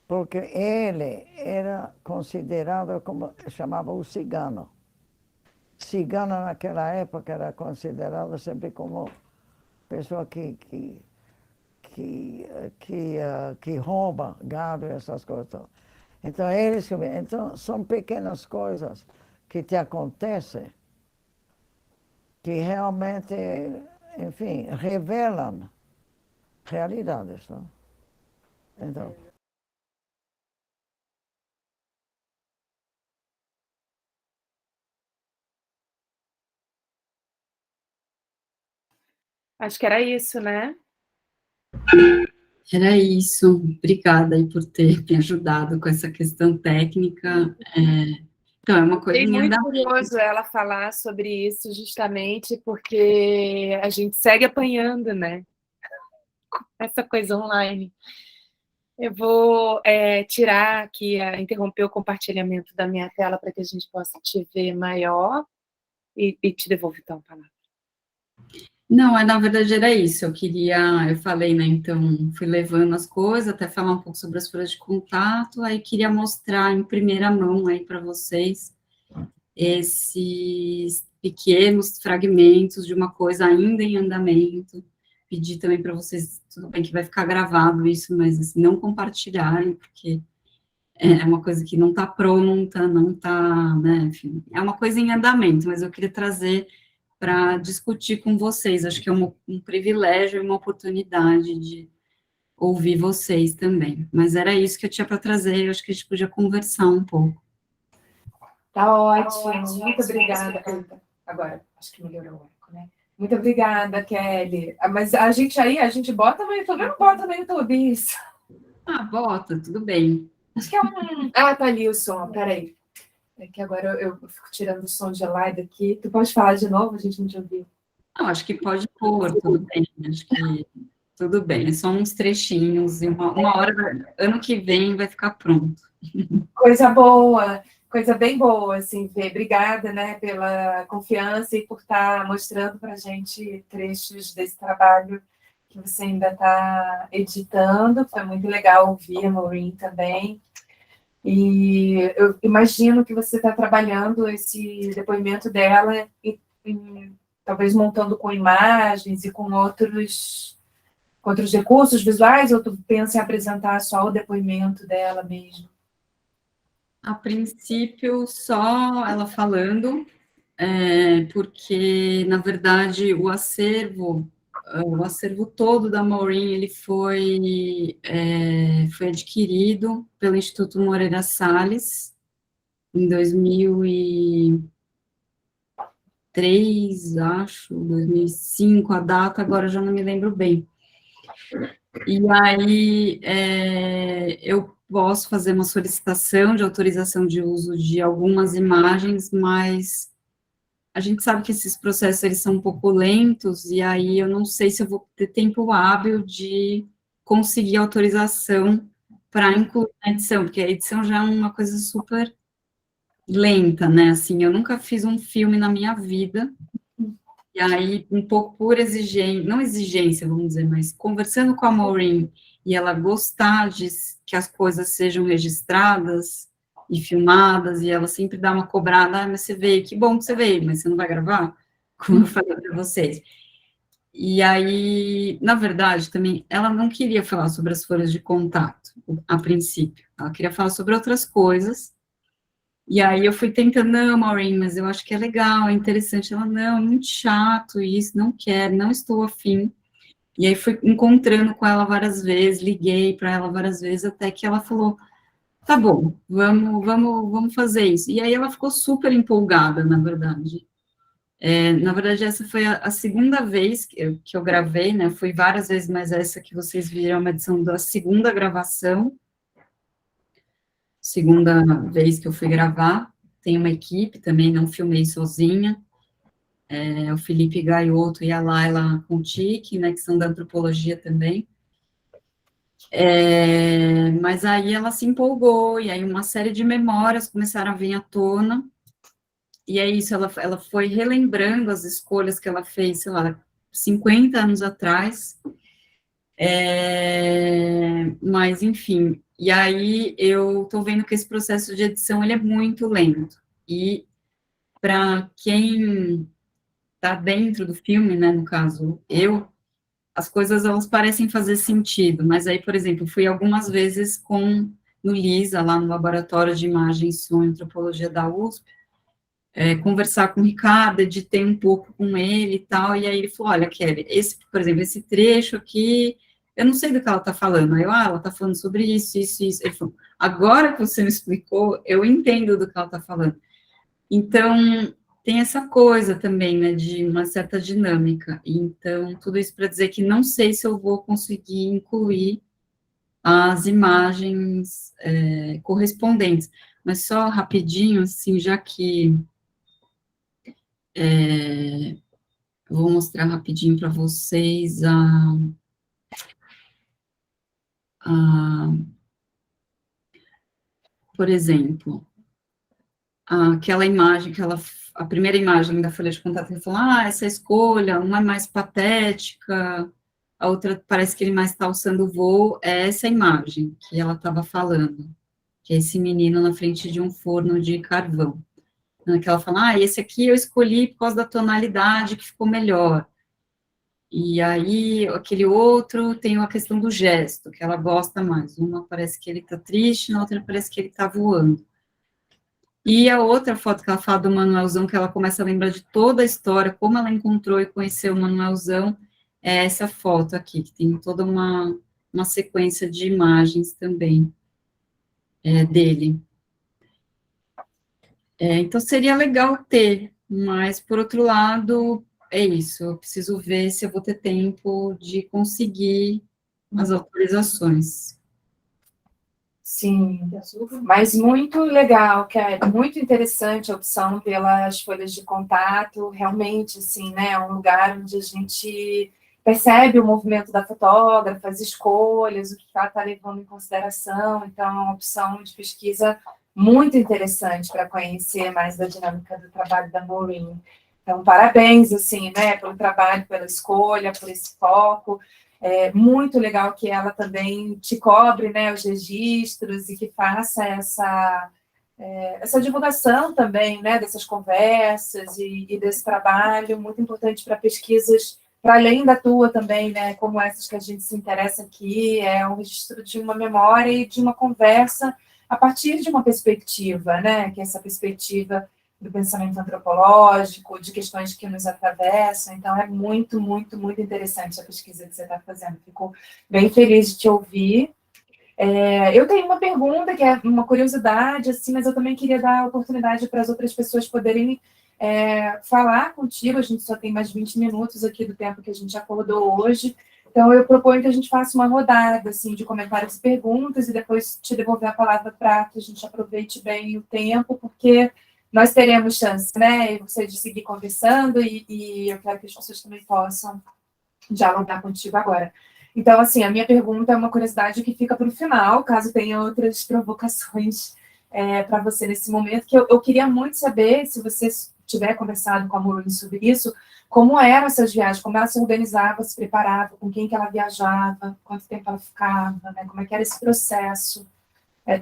Porque ele era considerado como, chamava o cigano. Cigano naquela época era considerado sempre como pessoa que rouba gado e essas coisas. Então, então, são pequenas coisas que te acontecem que realmente, enfim, revelam realidades. Não? Então, Acho que era isso, né? Era isso. Obrigada aí por ter me ajudado com essa questão técnica. Então, é uma coisa Achei em muito andamento. curioso ela falar sobre isso, justamente porque a gente segue apanhando, né? Essa coisa online. Eu vou tirar aqui, interromper o compartilhamento da minha tela para que a gente possa te ver maior e te devolvo então a palavra. Não, na verdade era isso, eu falei, né, então, fui levando as coisas, até falar um pouco sobre as folhas de contato, aí queria mostrar em primeira mão aí para vocês esses pequenos fragmentos de uma coisa ainda em andamento, pedir também para vocês, tudo bem que vai ficar gravado isso, mas assim, não compartilharem, porque é uma coisa que não está pronta, não está, né, enfim, é uma coisa em andamento, mas eu queria trazer para discutir com vocês. Acho que é um privilégio e uma oportunidade de ouvir vocês também. Mas era isso que eu tinha para trazer, eu acho que a gente podia conversar um pouco. Tá ótimo, muito obrigada. Agora, acho que melhorou o eco, né? Muito obrigada, Kelly. Mas a gente bota no YouTube, eu não bota no YouTube isso. Ah, bota, tudo bem. Acho que é um... Ah, tá ali o som, peraí. É que agora eu fico tirando o som de lá daqui. Tu pode falar de novo? A gente não te ouviu. Não, acho que pode pôr, tudo bem. Acho que tudo bem. É só uns trechinhos e uma hora, ano que vem, vai ficar pronto. Coisa boa, coisa bem boa, assim, Vê. Obrigada, né, pela confiança e por estar mostrando para a gente trechos desse trabalho que você ainda está editando. Foi muito legal ouvir a Maureen também. E eu imagino que você está trabalhando esse depoimento dela e talvez montando com imagens e com outros recursos visuais, ou tu pensa em apresentar só o depoimento dela mesmo? A princípio, só ela falando, porque, na verdade, o acervo o acervo todo da Maureen, ele foi adquirido pelo Instituto Moreira Salles em 2003, acho, 2005, a data agora eu já não me lembro bem. E aí eu posso fazer uma solicitação de autorização de uso de algumas imagens, mas a gente sabe que esses processos eles são um pouco lentos, e aí eu não sei se eu vou ter tempo hábil de conseguir autorização para incluir na edição, porque a edição já é uma coisa super lenta, né? Assim, eu nunca fiz um filme na minha vida, e aí, um pouco por exigência, não exigência, vamos dizer, mas conversando com a Maureen, e ela gostar de que as coisas sejam registradas e filmadas, e ela sempre dá uma cobrada, mas você veio, que bom que você veio, mas você não vai gravar? Como eu falei para vocês. E aí, na verdade, também, ela não queria falar sobre as folhas de contato, a princípio, ela queria falar sobre outras coisas. E aí eu fui tentando, não, Maureen, mas eu acho que é legal, é interessante. Ela, não, é muito chato isso, não quero, não estou afim. E aí fui encontrando com ela várias vezes, liguei para ela várias vezes, até que ela falou, tá bom, vamos fazer isso. E aí ela ficou super empolgada, na verdade. Na verdade, essa foi a segunda vez que eu gravei, né? Fui várias vezes, mas essa que vocês viram é uma edição da segunda gravação, segunda vez que eu fui gravar. Tem uma equipe também, não filmei sozinha. O Felipe Gaiotto e a Laila Contic, né, que são da antropologia também. Mas aí ela se empolgou, e aí uma série de memórias começaram a vir à tona, e é isso, ela foi relembrando as escolhas que ela fez, sei lá, 50 anos atrás, mas, enfim, e aí eu estou vendo que esse processo de edição, ele é muito lento, e para quem está dentro do filme, né, no caso, as coisas, elas parecem fazer sentido, mas aí, por exemplo, fui algumas vezes no LISA, lá no Laboratório de Imagem, Som e Antropologia da USP, conversar com o Ricardo, editei um pouco com ele e tal, e aí ele falou, olha, Kelly, por exemplo, esse trecho aqui, eu não sei do que ela está falando. Aí ela está falando sobre isso, isso, isso. Ele falou, agora que você me explicou, eu entendo do que ela está falando. Então, tem essa coisa também, né, de uma certa dinâmica. Então, tudo isso para dizer que não sei se eu vou conseguir incluir as imagens correspondentes. Mas só rapidinho, assim, já que eu vou mostrar rapidinho para vocês por exemplo, aquela imagem a primeira imagem da folha de contato, ele falou, essa escolha, uma é mais patética, a outra parece que ele mais está alçando o voo, é essa imagem que ela estava falando, que é esse menino na frente de um forno de carvão. Que ela fala, esse aqui eu escolhi por causa da tonalidade que ficou melhor. E aí, aquele outro tem a questão do gesto, que ela gosta mais. Uma parece que ele está triste, na outra parece que ele está voando. E a outra foto que ela fala do Manuelzão, que ela começa a lembrar de toda a história, como ela encontrou e conheceu o Manuelzão, é essa foto aqui, que tem toda uma sequência de imagens também dele. Então, seria legal ter, mas, por outro lado, é isso, eu preciso ver se eu vou ter tempo de conseguir as autorizações. Sim, mas muito legal, que é muito interessante a opção pelas folhas de contato, realmente, assim, né, é um lugar onde a gente percebe o movimento da fotógrafa, as escolhas, o que ela está levando em consideração, então é uma opção de pesquisa muito interessante para conhecer mais da dinâmica do trabalho da Maureen. Então, parabéns, assim, né, pelo trabalho, pela escolha, por esse foco. É muito legal que ela também te cobre, né, os registros e que faça essa divulgação também, né, dessas conversas e desse trabalho, muito importante para pesquisas, para além da tua também, né, como essas que a gente se interessa aqui, é um registro de uma memória e de uma conversa a partir de uma perspectiva, né, que é essa perspectiva do pensamento antropológico, de questões que nos atravessam. Então, é muito, muito, muito interessante a pesquisa que você está fazendo. Fico bem feliz de te ouvir. Eu tenho uma pergunta, que é uma curiosidade, assim, mas eu também queria dar a oportunidade para as outras pessoas poderem falar contigo. A gente só tem mais 20 minutos aqui do tempo que a gente acordou hoje. Então, eu proponho que a gente faça uma rodada, assim, de comentários e perguntas, e depois te devolver a palavra para que a gente aproveite bem o tempo, porque nós teremos chance, né, você de seguir conversando, e eu quero que as pessoas também possam dialogar contigo agora. Então, assim, a minha pergunta é uma curiosidade que fica para o final, caso tenha outras provocações para você nesse momento, que eu queria muito saber, se você tiver conversado com a Maureen sobre isso, como eram essas viagens, como ela se organizava, se preparava, com quem que ela viajava, quanto tempo ela ficava, né, como é que era esse processo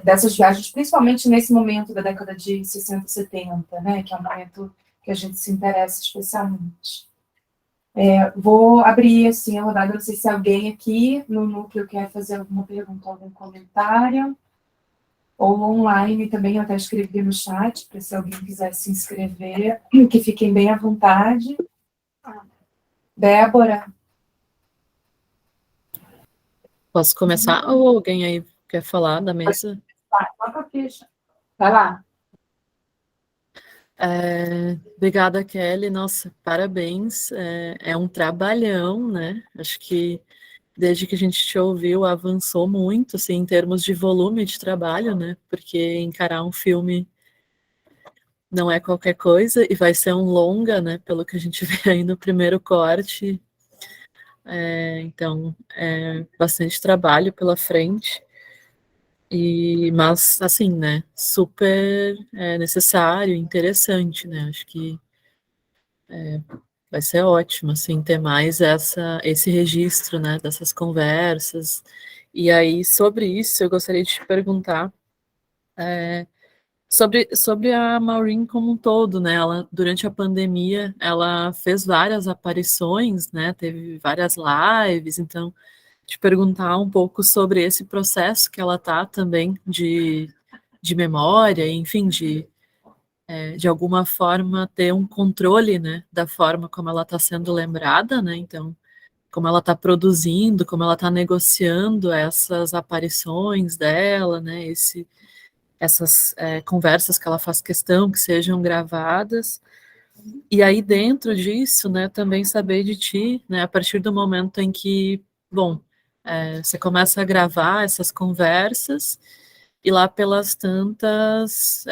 dessas viagens, principalmente nesse momento da década de 60 e 70, né, que é um momento que a gente se interessa especialmente. Vou abrir, assim, a rodada, não sei se alguém aqui no núcleo quer fazer alguma pergunta, algum comentário, ou online também, eu até escrevi no chat, para se alguém quiser se inscrever, que fiquem bem à vontade. Débora? Posso começar? Ou alguém aí quer falar da mesa? Vai, toca a ficha. Vai lá. Obrigada, Kelly. Nossa, parabéns. É um trabalhão, né? Acho que desde que a gente te ouviu, avançou muito, assim, em termos de volume de trabalho, né? Porque encarar um filme não é qualquer coisa, e vai ser um longa, né? Pelo que a gente vê aí no primeiro corte. Então, bastante trabalho pela frente. Mas, assim, né, super necessário, interessante, né, acho que vai ser ótimo, assim, ter mais esse registro, né, dessas conversas. E aí, sobre isso, eu gostaria de te perguntar sobre a Maureen como um todo, né, ela, durante a pandemia, ela fez várias aparições, né, teve várias lives, então, te perguntar um pouco sobre esse processo que ela tá também de memória, enfim, de alguma forma ter um controle, né, da forma como ela está sendo lembrada, né, então, como ela está produzindo, como ela está negociando essas aparições dela, né, essas conversas que ela faz questão que sejam gravadas, e aí dentro disso, né, também saber de ti, né, a partir do momento em que, bom, você começa a gravar essas conversas, e lá pelas tantas,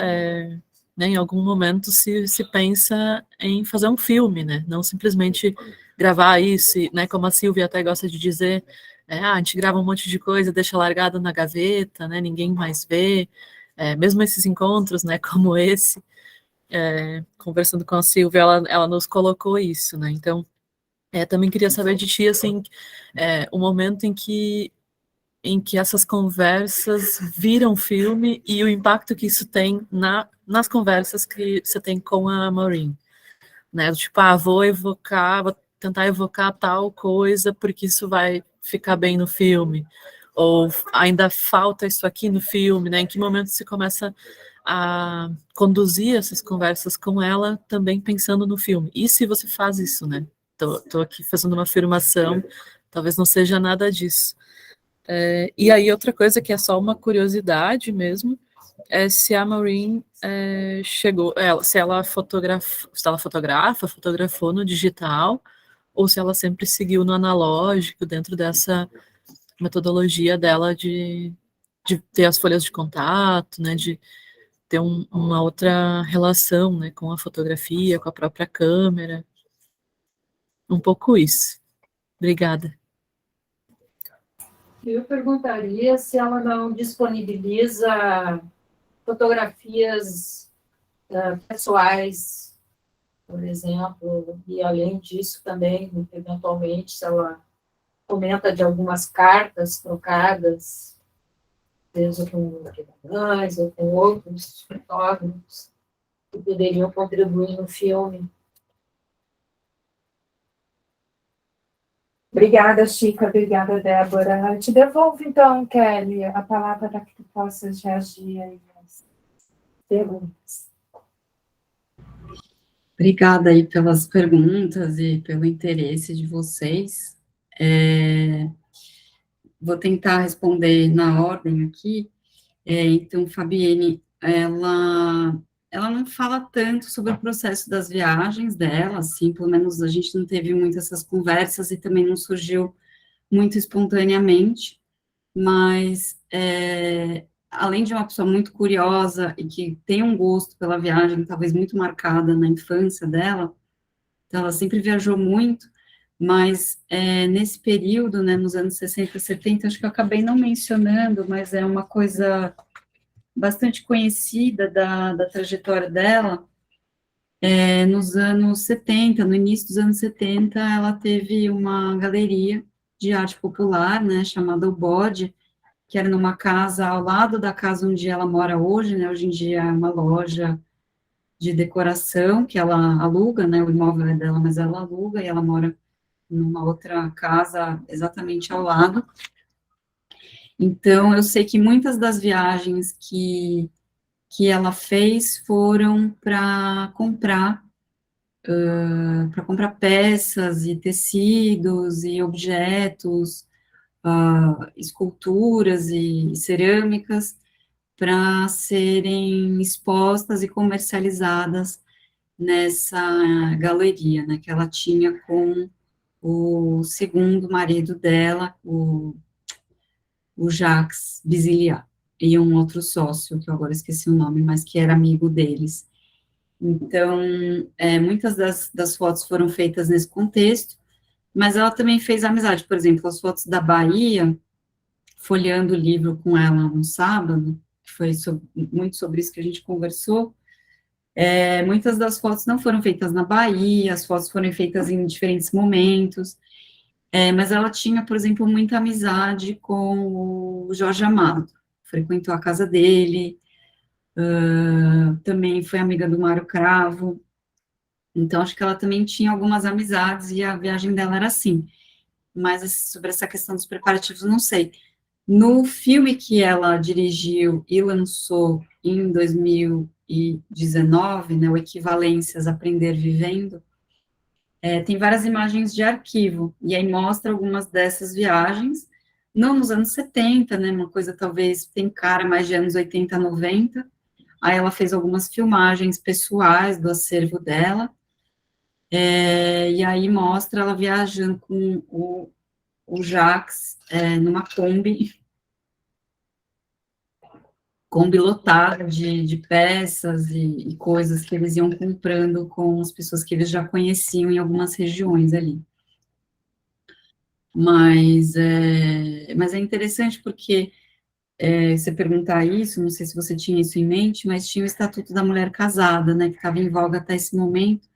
né, em algum momento se pensa em fazer um filme, né, não simplesmente gravar isso, né, como a Silvia até gosta de dizer, a gente grava um monte de coisa, deixa largado na gaveta, né, ninguém mais vê, mesmo esses encontros, né, como esse, conversando com a Silvia, ela nos colocou isso, né, então, também queria saber de ti, assim, o momento em que essas conversas viram filme e o impacto que isso tem nas conversas que você tem com a Maureen, né? Tipo, vou tentar evocar tal coisa porque isso vai ficar bem no filme, ou ainda falta isso aqui no filme, né? Em que momento você começa a conduzir essas conversas com ela também pensando no filme? E se você faz isso, né? Tô aqui fazendo uma afirmação, talvez não seja nada disso. E aí, outra coisa que é só uma curiosidade mesmo, é se a Maureen se ela fotografou no digital, ou se ela sempre seguiu no analógico, dentro dessa metodologia dela de ter as folhas de contato, né, de ter uma outra relação, né, com a fotografia, com a própria câmera. Um pouco isso. Obrigada. Eu perguntaria se ela não disponibiliza fotografias pessoais, por exemplo, e além disso também, eventualmente, se ela comenta de algumas cartas trocadas, seja com mães ou com outros fotógrafos, que poderiam contribuir no filme. Obrigada, Chica. Obrigada, Débora. Eu te devolvo, então, Kelly, a palavra para que tu possas reagir aí às perguntas. Obrigada aí pelas perguntas e pelo interesse de vocês. Vou tentar responder na ordem aqui. Então, Fabienne, ela não fala tanto sobre o processo das viagens dela, assim, pelo menos a gente não teve muitas essas conversas e também não surgiu muito espontaneamente, mas além de uma pessoa muito curiosa e que tem um gosto pela viagem, talvez muito marcada na infância dela, então ela sempre viajou muito, mas nesse período, né, nos anos 60, 70, acho que eu acabei não mencionando, mas é uma coisa bastante conhecida da trajetória dela. Nos anos 70, no início dos anos 70, ela teve uma galeria de arte popular, né, chamada O Bode, que era numa casa ao lado da casa onde ela mora hoje, né, hoje em dia é uma loja de decoração que ela aluga, né, o imóvel é dela, mas ela aluga e ela mora numa outra casa exatamente ao lado. Então, eu sei que muitas das viagens que ela fez foram para comprar peças e tecidos e objetos, esculturas e cerâmicas para serem expostas e comercializadas nessa galeria, né, que ela tinha com o segundo marido dela, o Jacques Biziliat, e um outro sócio, que eu agora esqueci o nome, mas que era amigo deles. Então, muitas das fotos foram feitas nesse contexto, mas ela também fez amizade, por exemplo, as fotos da Bahia, folheando o livro com ela no sábado, que foi muito sobre isso que a gente conversou, muitas das fotos não foram feitas na Bahia, as fotos foram feitas em diferentes momentos, mas ela tinha, por exemplo, muita amizade com o Jorge Amado, frequentou a casa dele, também foi amiga do Mário Cravo, então acho que ela também tinha algumas amizades e a viagem dela era assim, mas sobre essa questão dos preparativos, não sei. No filme que ela dirigiu e lançou em 2019, né, o Equivalências, Aprender Vivendo, tem várias imagens de arquivo, e aí mostra algumas dessas viagens, não nos anos 70, né, uma coisa talvez tem cara mais de anos 80, 90, aí ela fez algumas filmagens pessoais do acervo dela, e aí mostra ela viajando com o Jacques numa Kombi lotada de peças e coisas que eles iam comprando com as pessoas que eles já conheciam em algumas regiões ali. Mas é interessante porque você perguntar isso, não sei se você tinha isso em mente, mas tinha o Estatuto da Mulher Casada, né, que estava em voga até esse momento.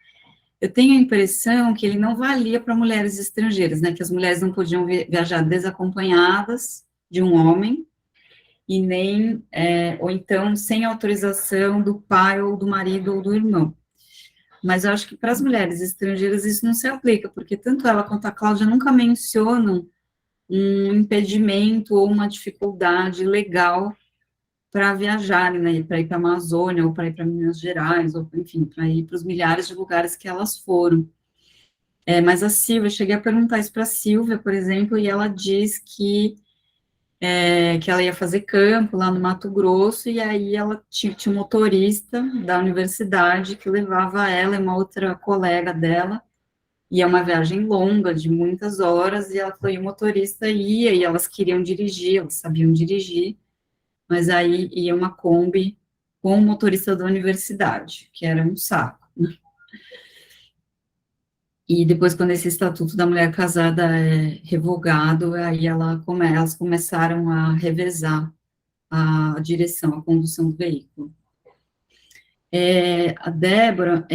Eu tenho a impressão que ele não valia para mulheres estrangeiras, né, que as mulheres não podiam viajar desacompanhadas de um homem, e nem, ou então, sem autorização do pai, ou do marido, ou do irmão. Mas eu acho que para as mulheres estrangeiras isso não se aplica, porque tanto ela quanto a Cláudia nunca mencionam um impedimento ou uma dificuldade legal para viajarem, né, para ir para a Amazônia, ou para ir para Minas Gerais, ou, enfim, para ir para os milhares de lugares que elas foram. Mas a Silvia, eu cheguei a perguntar isso para a Silvia, por exemplo, e ela diz que ela ia fazer campo lá no Mato Grosso, e aí ela tinha um motorista da universidade que levava ela e uma outra colega dela, e é uma viagem longa, de muitas horas, e ela falou, e o motorista ia, e elas queriam dirigir, elas sabiam dirigir, mas aí ia uma Kombi com o motorista da universidade, que era um saco. E depois, quando esse Estatuto da Mulher Casada é revogado, aí elas começaram a revezar a direção, a condução do veículo. A Débora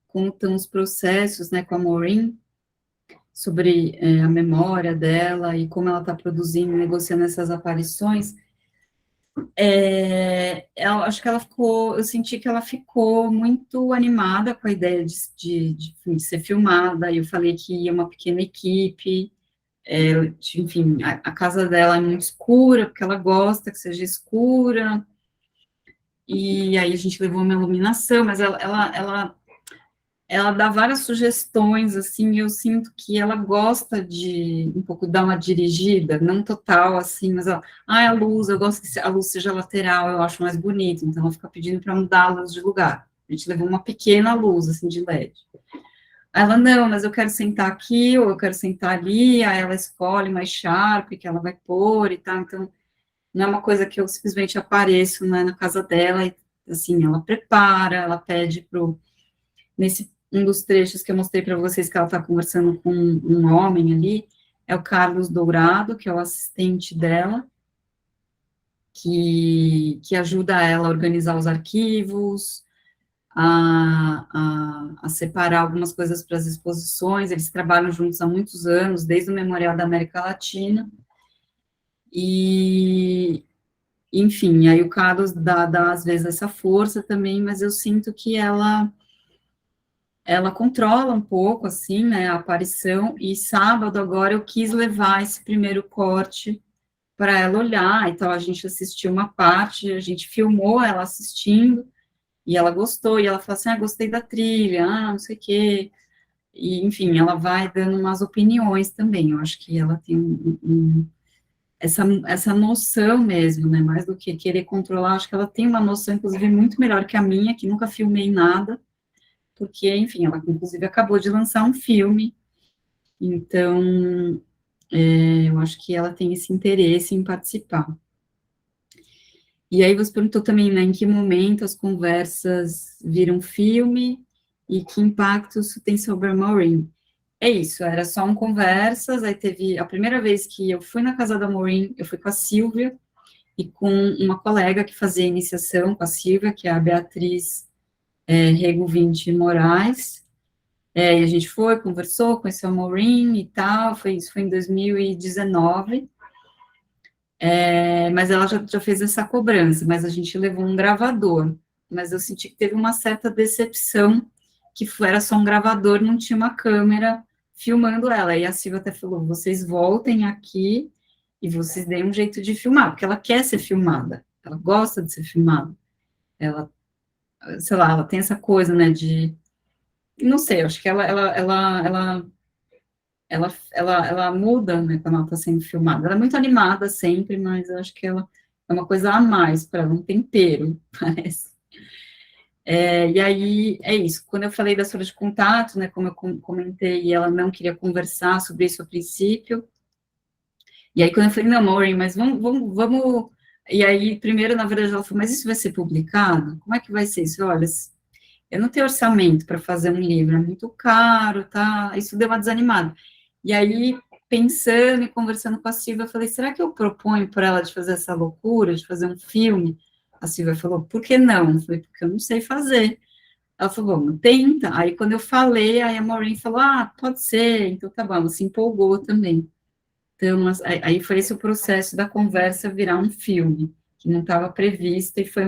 conta uns processos, né, com a Maureen, sobre a memória dela e como ela está produzindo, negociando essas aparições. Acho que eu senti que ela ficou muito animada com a ideia de ser filmada, e eu falei que ia uma pequena equipe, enfim, a casa dela é muito escura, porque ela gosta que seja escura, e aí a gente levou uma iluminação, mas ela ela dá várias sugestões, assim, e eu sinto que ela gosta de um pouco dar uma dirigida, não total, assim, mas ela, a luz, eu gosto que a luz seja lateral, eu acho mais bonito, então ela fica pedindo para mudar a luz de lugar. A gente levou uma pequena luz, assim, de LED. Aí ela, não, mas eu quero sentar aqui, ou eu quero sentar ali, aí ela escolhe mais Sharp, que ela vai pôr e tal, então não é uma coisa que eu simplesmente apareço, né, na casa dela, e, assim, ela prepara, ela pede nesse um dos trechos que eu mostrei para vocês, que ela está conversando com um homem ali, é o Carlos Dourado, que é o assistente dela, que ajuda ela a organizar os arquivos, a separar algumas coisas para as exposições. Eles trabalham juntos há muitos anos, desde o Memorial da América Latina, e, enfim, aí o Carlos dá às vezes essa força também, mas eu sinto que ela controla um pouco, assim, né, a aparição, e sábado agora eu quis levar esse primeiro corte para ela olhar, então a gente assistiu uma parte, a gente filmou ela assistindo, e ela gostou, e ela falou assim, gostei da trilha, não sei o quê, e, enfim, ela vai dando umas opiniões também, eu acho que ela tem essa noção mesmo, né, mais do que querer controlar, acho que ela tem uma noção, inclusive, muito melhor que a minha, que nunca filmei nada, porque, enfim, ela, inclusive, acabou de lançar um filme, então, eu acho que ela tem esse interesse em participar. E aí você perguntou também, né, em que momento as conversas viram filme e que impacto isso tem sobre a Maureen. É isso, era só um conversas, aí teve, a primeira vez que eu fui na casa da Maureen, eu fui com a Silvia e com uma colega que fazia iniciação com a Silvia, que é a Beatriz Rego 20 Moraes, e a gente foi, conversou, conheceu a Maureen e tal, isso foi em 2019, mas ela já fez essa cobrança, mas a gente levou um gravador, mas eu senti que teve uma certa decepção, que era só um gravador, não tinha uma câmera filmando ela, e a Silvia até falou, vocês voltem aqui e vocês deem um jeito de filmar, porque ela quer ser filmada, ela gosta de ser filmada, ela, sei lá, ela tem essa coisa, né, não sei, acho que ela muda, né, quando ela está sendo filmada. Ela é muito animada sempre, mas eu acho que ela é uma coisa a mais para ela, um tempero, parece. E aí, é isso. Quando eu falei da folha de contato, né, como eu comentei, e ela não queria conversar sobre isso a princípio, e aí quando eu falei, não, Maureen, mas vamos... E aí, primeiro, na verdade, ela falou, mas isso vai ser publicado? Como é que vai ser isso? Olha, eu não tenho orçamento para fazer um livro, é muito caro, tá? Isso deu uma desanimada. E aí, pensando e conversando com a Silvia, eu falei, será que eu proponho para ela de fazer essa loucura, de fazer um filme? A Silvia falou, por que não? Eu falei, porque eu não sei fazer. Ela falou, bom, tenta. Aí, quando eu falei, aí a Maureen falou, pode ser. Então, tá bom, ela se empolgou também. Então, aí foi esse o processo da conversa virar um filme, que não estava previsto, e foi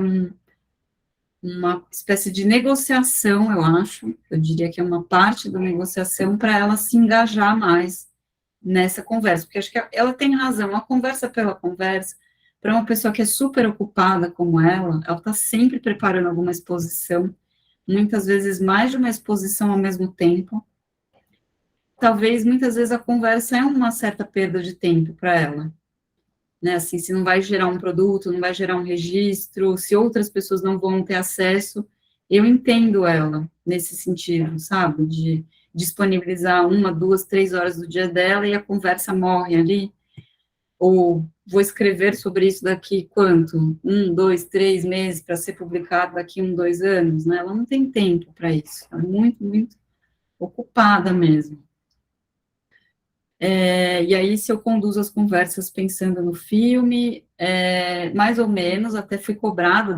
uma espécie de negociação, eu diria que é uma parte da negociação para ela se engajar mais nessa conversa, porque acho que ela tem razão, a conversa pela conversa, para uma pessoa que é super ocupada como ela está sempre preparando alguma exposição, muitas vezes mais de uma exposição ao mesmo tempo, talvez muitas vezes a conversa é uma certa perda de tempo para ela, né, assim, se não vai gerar um produto, não vai gerar um registro, se outras pessoas não vão ter acesso, eu entendo ela nesse sentido, sabe, de disponibilizar 1, 2, 3 horas do dia dela e a conversa morre ali, ou vou escrever sobre isso daqui quanto? 1, 2, 3 meses para ser publicado daqui 1, 2 anos, né, ela não tem tempo para isso, ela é muito, muito ocupada mesmo. E aí, se eu conduzo as conversas pensando no filme, mais ou menos, até fui cobrada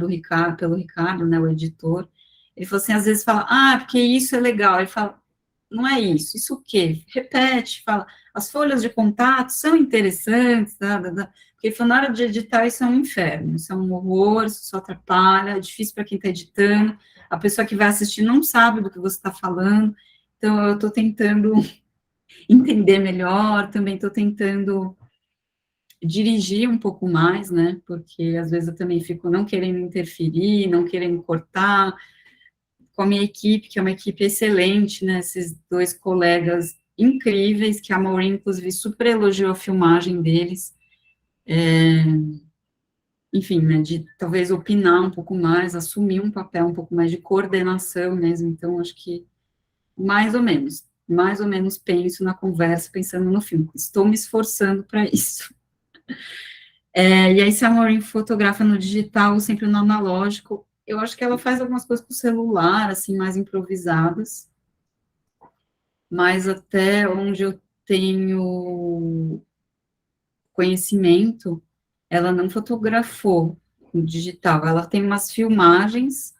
pelo Ricardo, né, o editor, ele falou assim, às vezes fala, porque isso é legal, ele fala, não é isso, isso o quê? Repete, fala, as folhas de contato são interessantes, porque ele falou, na hora de editar isso é um inferno, isso é um horror, isso só atrapalha, é difícil para quem está editando, a pessoa que vai assistir não sabe do que você está falando, então eu estou tentando entender melhor, também estou tentando dirigir um pouco mais, né, porque às vezes eu também fico não querendo interferir, não querendo cortar, com a minha equipe, que é uma equipe excelente, né, esses 2 colegas incríveis, que a Maureen, inclusive, super elogiou a filmagem deles, enfim, né, de talvez opinar um pouco mais, assumir um papel um pouco mais de coordenação mesmo, então, acho que mais ou menos penso na conversa, pensando no filme, estou me esforçando para isso. E aí, se a Maureen fotografa no digital, sempre no analógico, eu acho que ela faz algumas coisas com o celular, assim, mais improvisadas, mas até onde eu tenho conhecimento, ela não fotografou no digital, ela tem umas filmagens,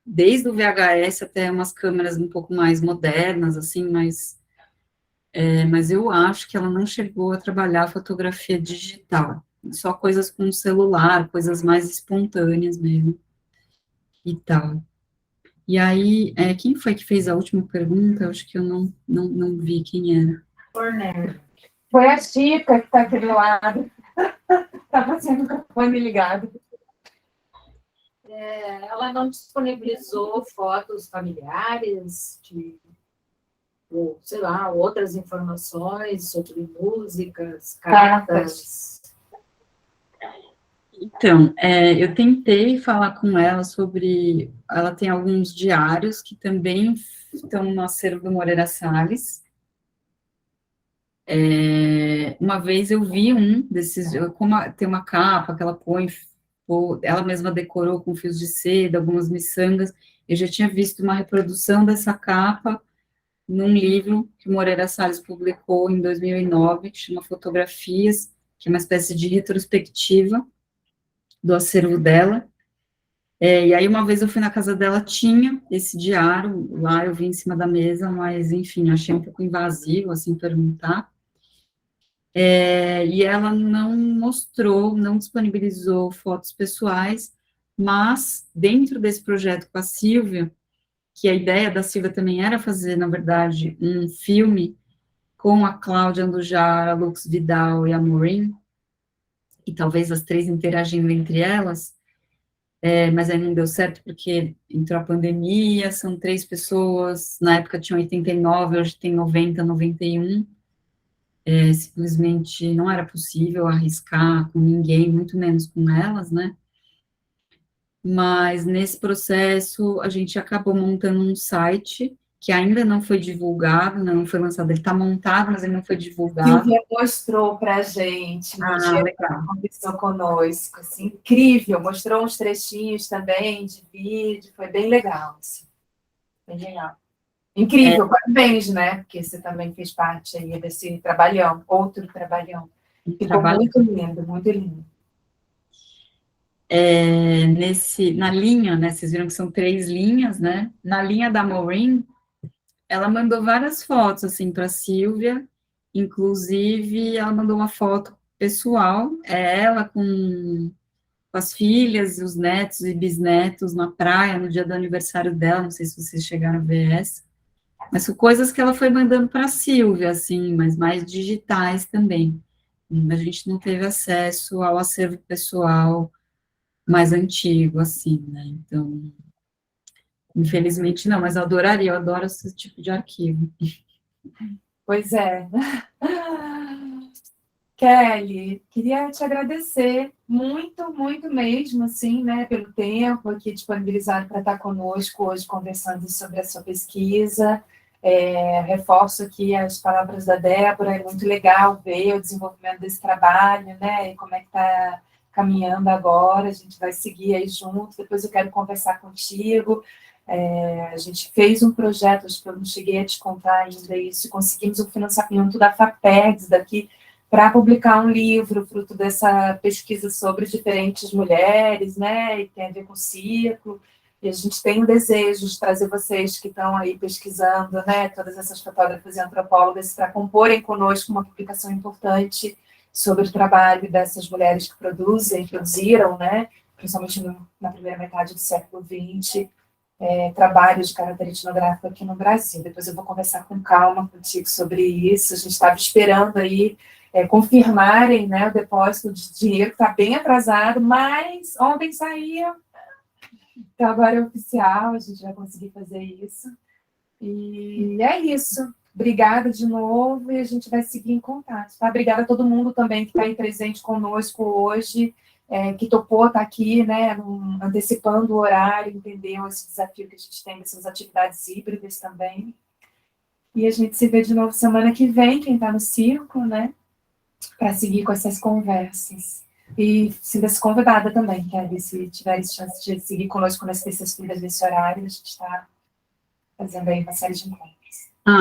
desde o VHS até umas câmeras um pouco mais modernas, assim, mas eu acho que ela não chegou a trabalhar a fotografia digital, só coisas com celular, coisas mais espontâneas mesmo, e tal. E aí, quem foi que fez a última pergunta? Eu acho que eu não vi quem era. Forner. Foi a Chica que está aqui do lado. Estava sendo o microfone ligado. Ela não disponibilizou fotos familiares, ou, sei lá, outras informações sobre músicas, cartas. Então, eu tentei falar com ela sobre... Ela tem alguns diários que também estão no acervo do Moreira Salles. Uma vez eu vi um desses... Tem uma capa que ela põe... Ela mesma decorou com fios de seda, algumas miçangas. Eu já tinha visto uma reprodução dessa capa num livro que o Moreira Salles publicou em 2009, que chama Fotografias, que é uma espécie de retrospectiva do acervo dela. E aí, uma vez eu fui na casa dela, tinha esse diário, lá eu vi em cima da mesa, mas, enfim, achei um pouco invasivo, assim, perguntar. E ela não mostrou, não disponibilizou fotos pessoais, mas, dentro desse projeto com a Sílvia, que a ideia da Silvia também era fazer, na verdade, um filme com a Cláudia Andujar, a Lux Vidal e a Maureen, e talvez as 3 interagindo entre elas, mas aí não deu certo porque entrou a pandemia, são 3 pessoas, na época tinham 89, hoje tem 90, 91, simplesmente não era possível arriscar com ninguém, muito menos com elas, né? Mas nesse processo a gente acabou montando um site que ainda não foi divulgado, né, não foi lançado, ele está montado, mas ele não foi divulgado. Silvia mostrou para a gente no dia que ela conversou conosco, assim, incrível, mostrou uns trechinhos também de vídeo, foi bem legal, assim, bem legal. Incrível, parabéns, né, porque você também fez parte aí desse trabalhão, outro trabalhão. Ficou muito lindo, muito lindo. Na linha, né, vocês viram que são 3 linhas, né, na linha da Maureen, ela mandou várias fotos, assim, para a Sílvia, inclusive ela mandou uma foto pessoal, ela com as filhas, os netos e bisnetos na praia, no dia do aniversário dela, não sei se vocês chegaram a ver essa, mas são coisas que ela foi mandando para a Sílvia, assim, mas mais digitais também. A gente não teve acesso ao acervo pessoal mais antigo, assim, né, então, infelizmente não, mas eu adoro esse tipo de arquivo. Pois é. Kelly, queria te agradecer muito, muito mesmo, assim, né, pelo tempo aqui disponibilizado para estar conosco hoje, conversando sobre a sua pesquisa. Reforço aqui as palavras da Débora, é muito legal ver o desenvolvimento desse trabalho, né, e como é que está caminhando agora, a gente vai seguir aí junto, depois eu quero conversar contigo. A gente fez um projeto, acho que eu não cheguei a te contar ainda isso, conseguimos o financiamento da FAPEDS daqui para publicar um livro, fruto dessa pesquisa sobre diferentes mulheres, né, e tem a ver com o ciclo, e a gente tem o desejo de trazer vocês que estão aí pesquisando, né, todas essas fotógrafas e antropólogas, para comporem conosco uma publicação importante sobre o trabalho dessas mulheres que produziram, né, principalmente na primeira metade do século XX, trabalhos de caráter etnográfico aqui no Brasil. Depois eu vou conversar com calma contigo sobre isso. A gente estava esperando aí confirmarem, né, o depósito de dinheiro, que está bem atrasado, mas ontem saía Então agora é oficial, a gente vai conseguir fazer isso. E é isso. Obrigada de novo e a gente vai seguir em contato, tá? Obrigada a todo mundo também que está aí presente conosco hoje, que topou estar aqui, né, antecipando o horário, entendeu esse desafio que a gente tem dessas atividades híbridas também. E a gente se vê de novo semana que vem, quem está no círculo, né, para seguir com essas conversas. E sinta-se convidada também, Kelly, se tiver chance de seguir conosco nas terças-feiras desse horário, a gente está fazendo aí uma série de encontros.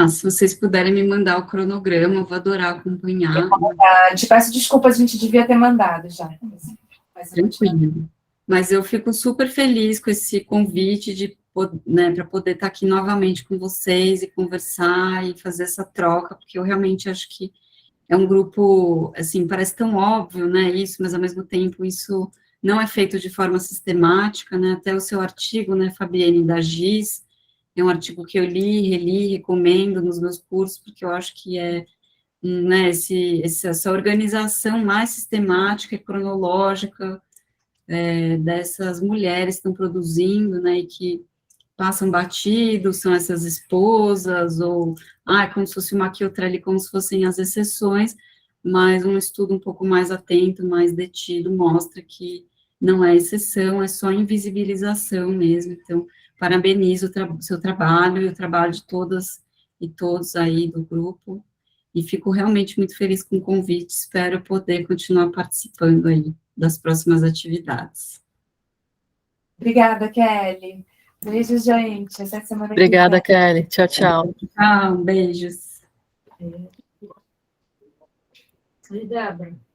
Se vocês puderem me mandar o cronograma, eu vou adorar acompanhar. Te peço desculpas, a gente devia ter mandado já. Tranquilo. Mas eu fico super feliz com esse convite de, né, para poder estar aqui novamente com vocês e conversar e fazer essa troca, porque eu realmente acho que é um grupo, assim, parece tão óbvio, né, isso, mas ao mesmo tempo isso não é feito de forma sistemática, né, até o seu artigo, né, Fabienne, da GIS, é um artigo que eu li, reli, recomendo nos meus cursos, porque eu acho que né, essa organização mais sistemática e cronológica dessas mulheres que estão produzindo, né, e que passam batido, são essas esposas, ou, como se fosse uma aqui, outra ali, como se fossem as exceções, mas um estudo um pouco mais atento, mais detido, mostra que não é exceção, é só invisibilização mesmo. Então, parabenizo o seu trabalho e o trabalho de todas e todos aí do grupo, e fico realmente muito feliz com o convite, espero poder continuar participando aí das próximas atividades. Obrigada, Kelly. Beijo, gente. Até semana que vem. Obrigada, Kelly. Tchau, tchau. Tchau, beijos. Obrigada.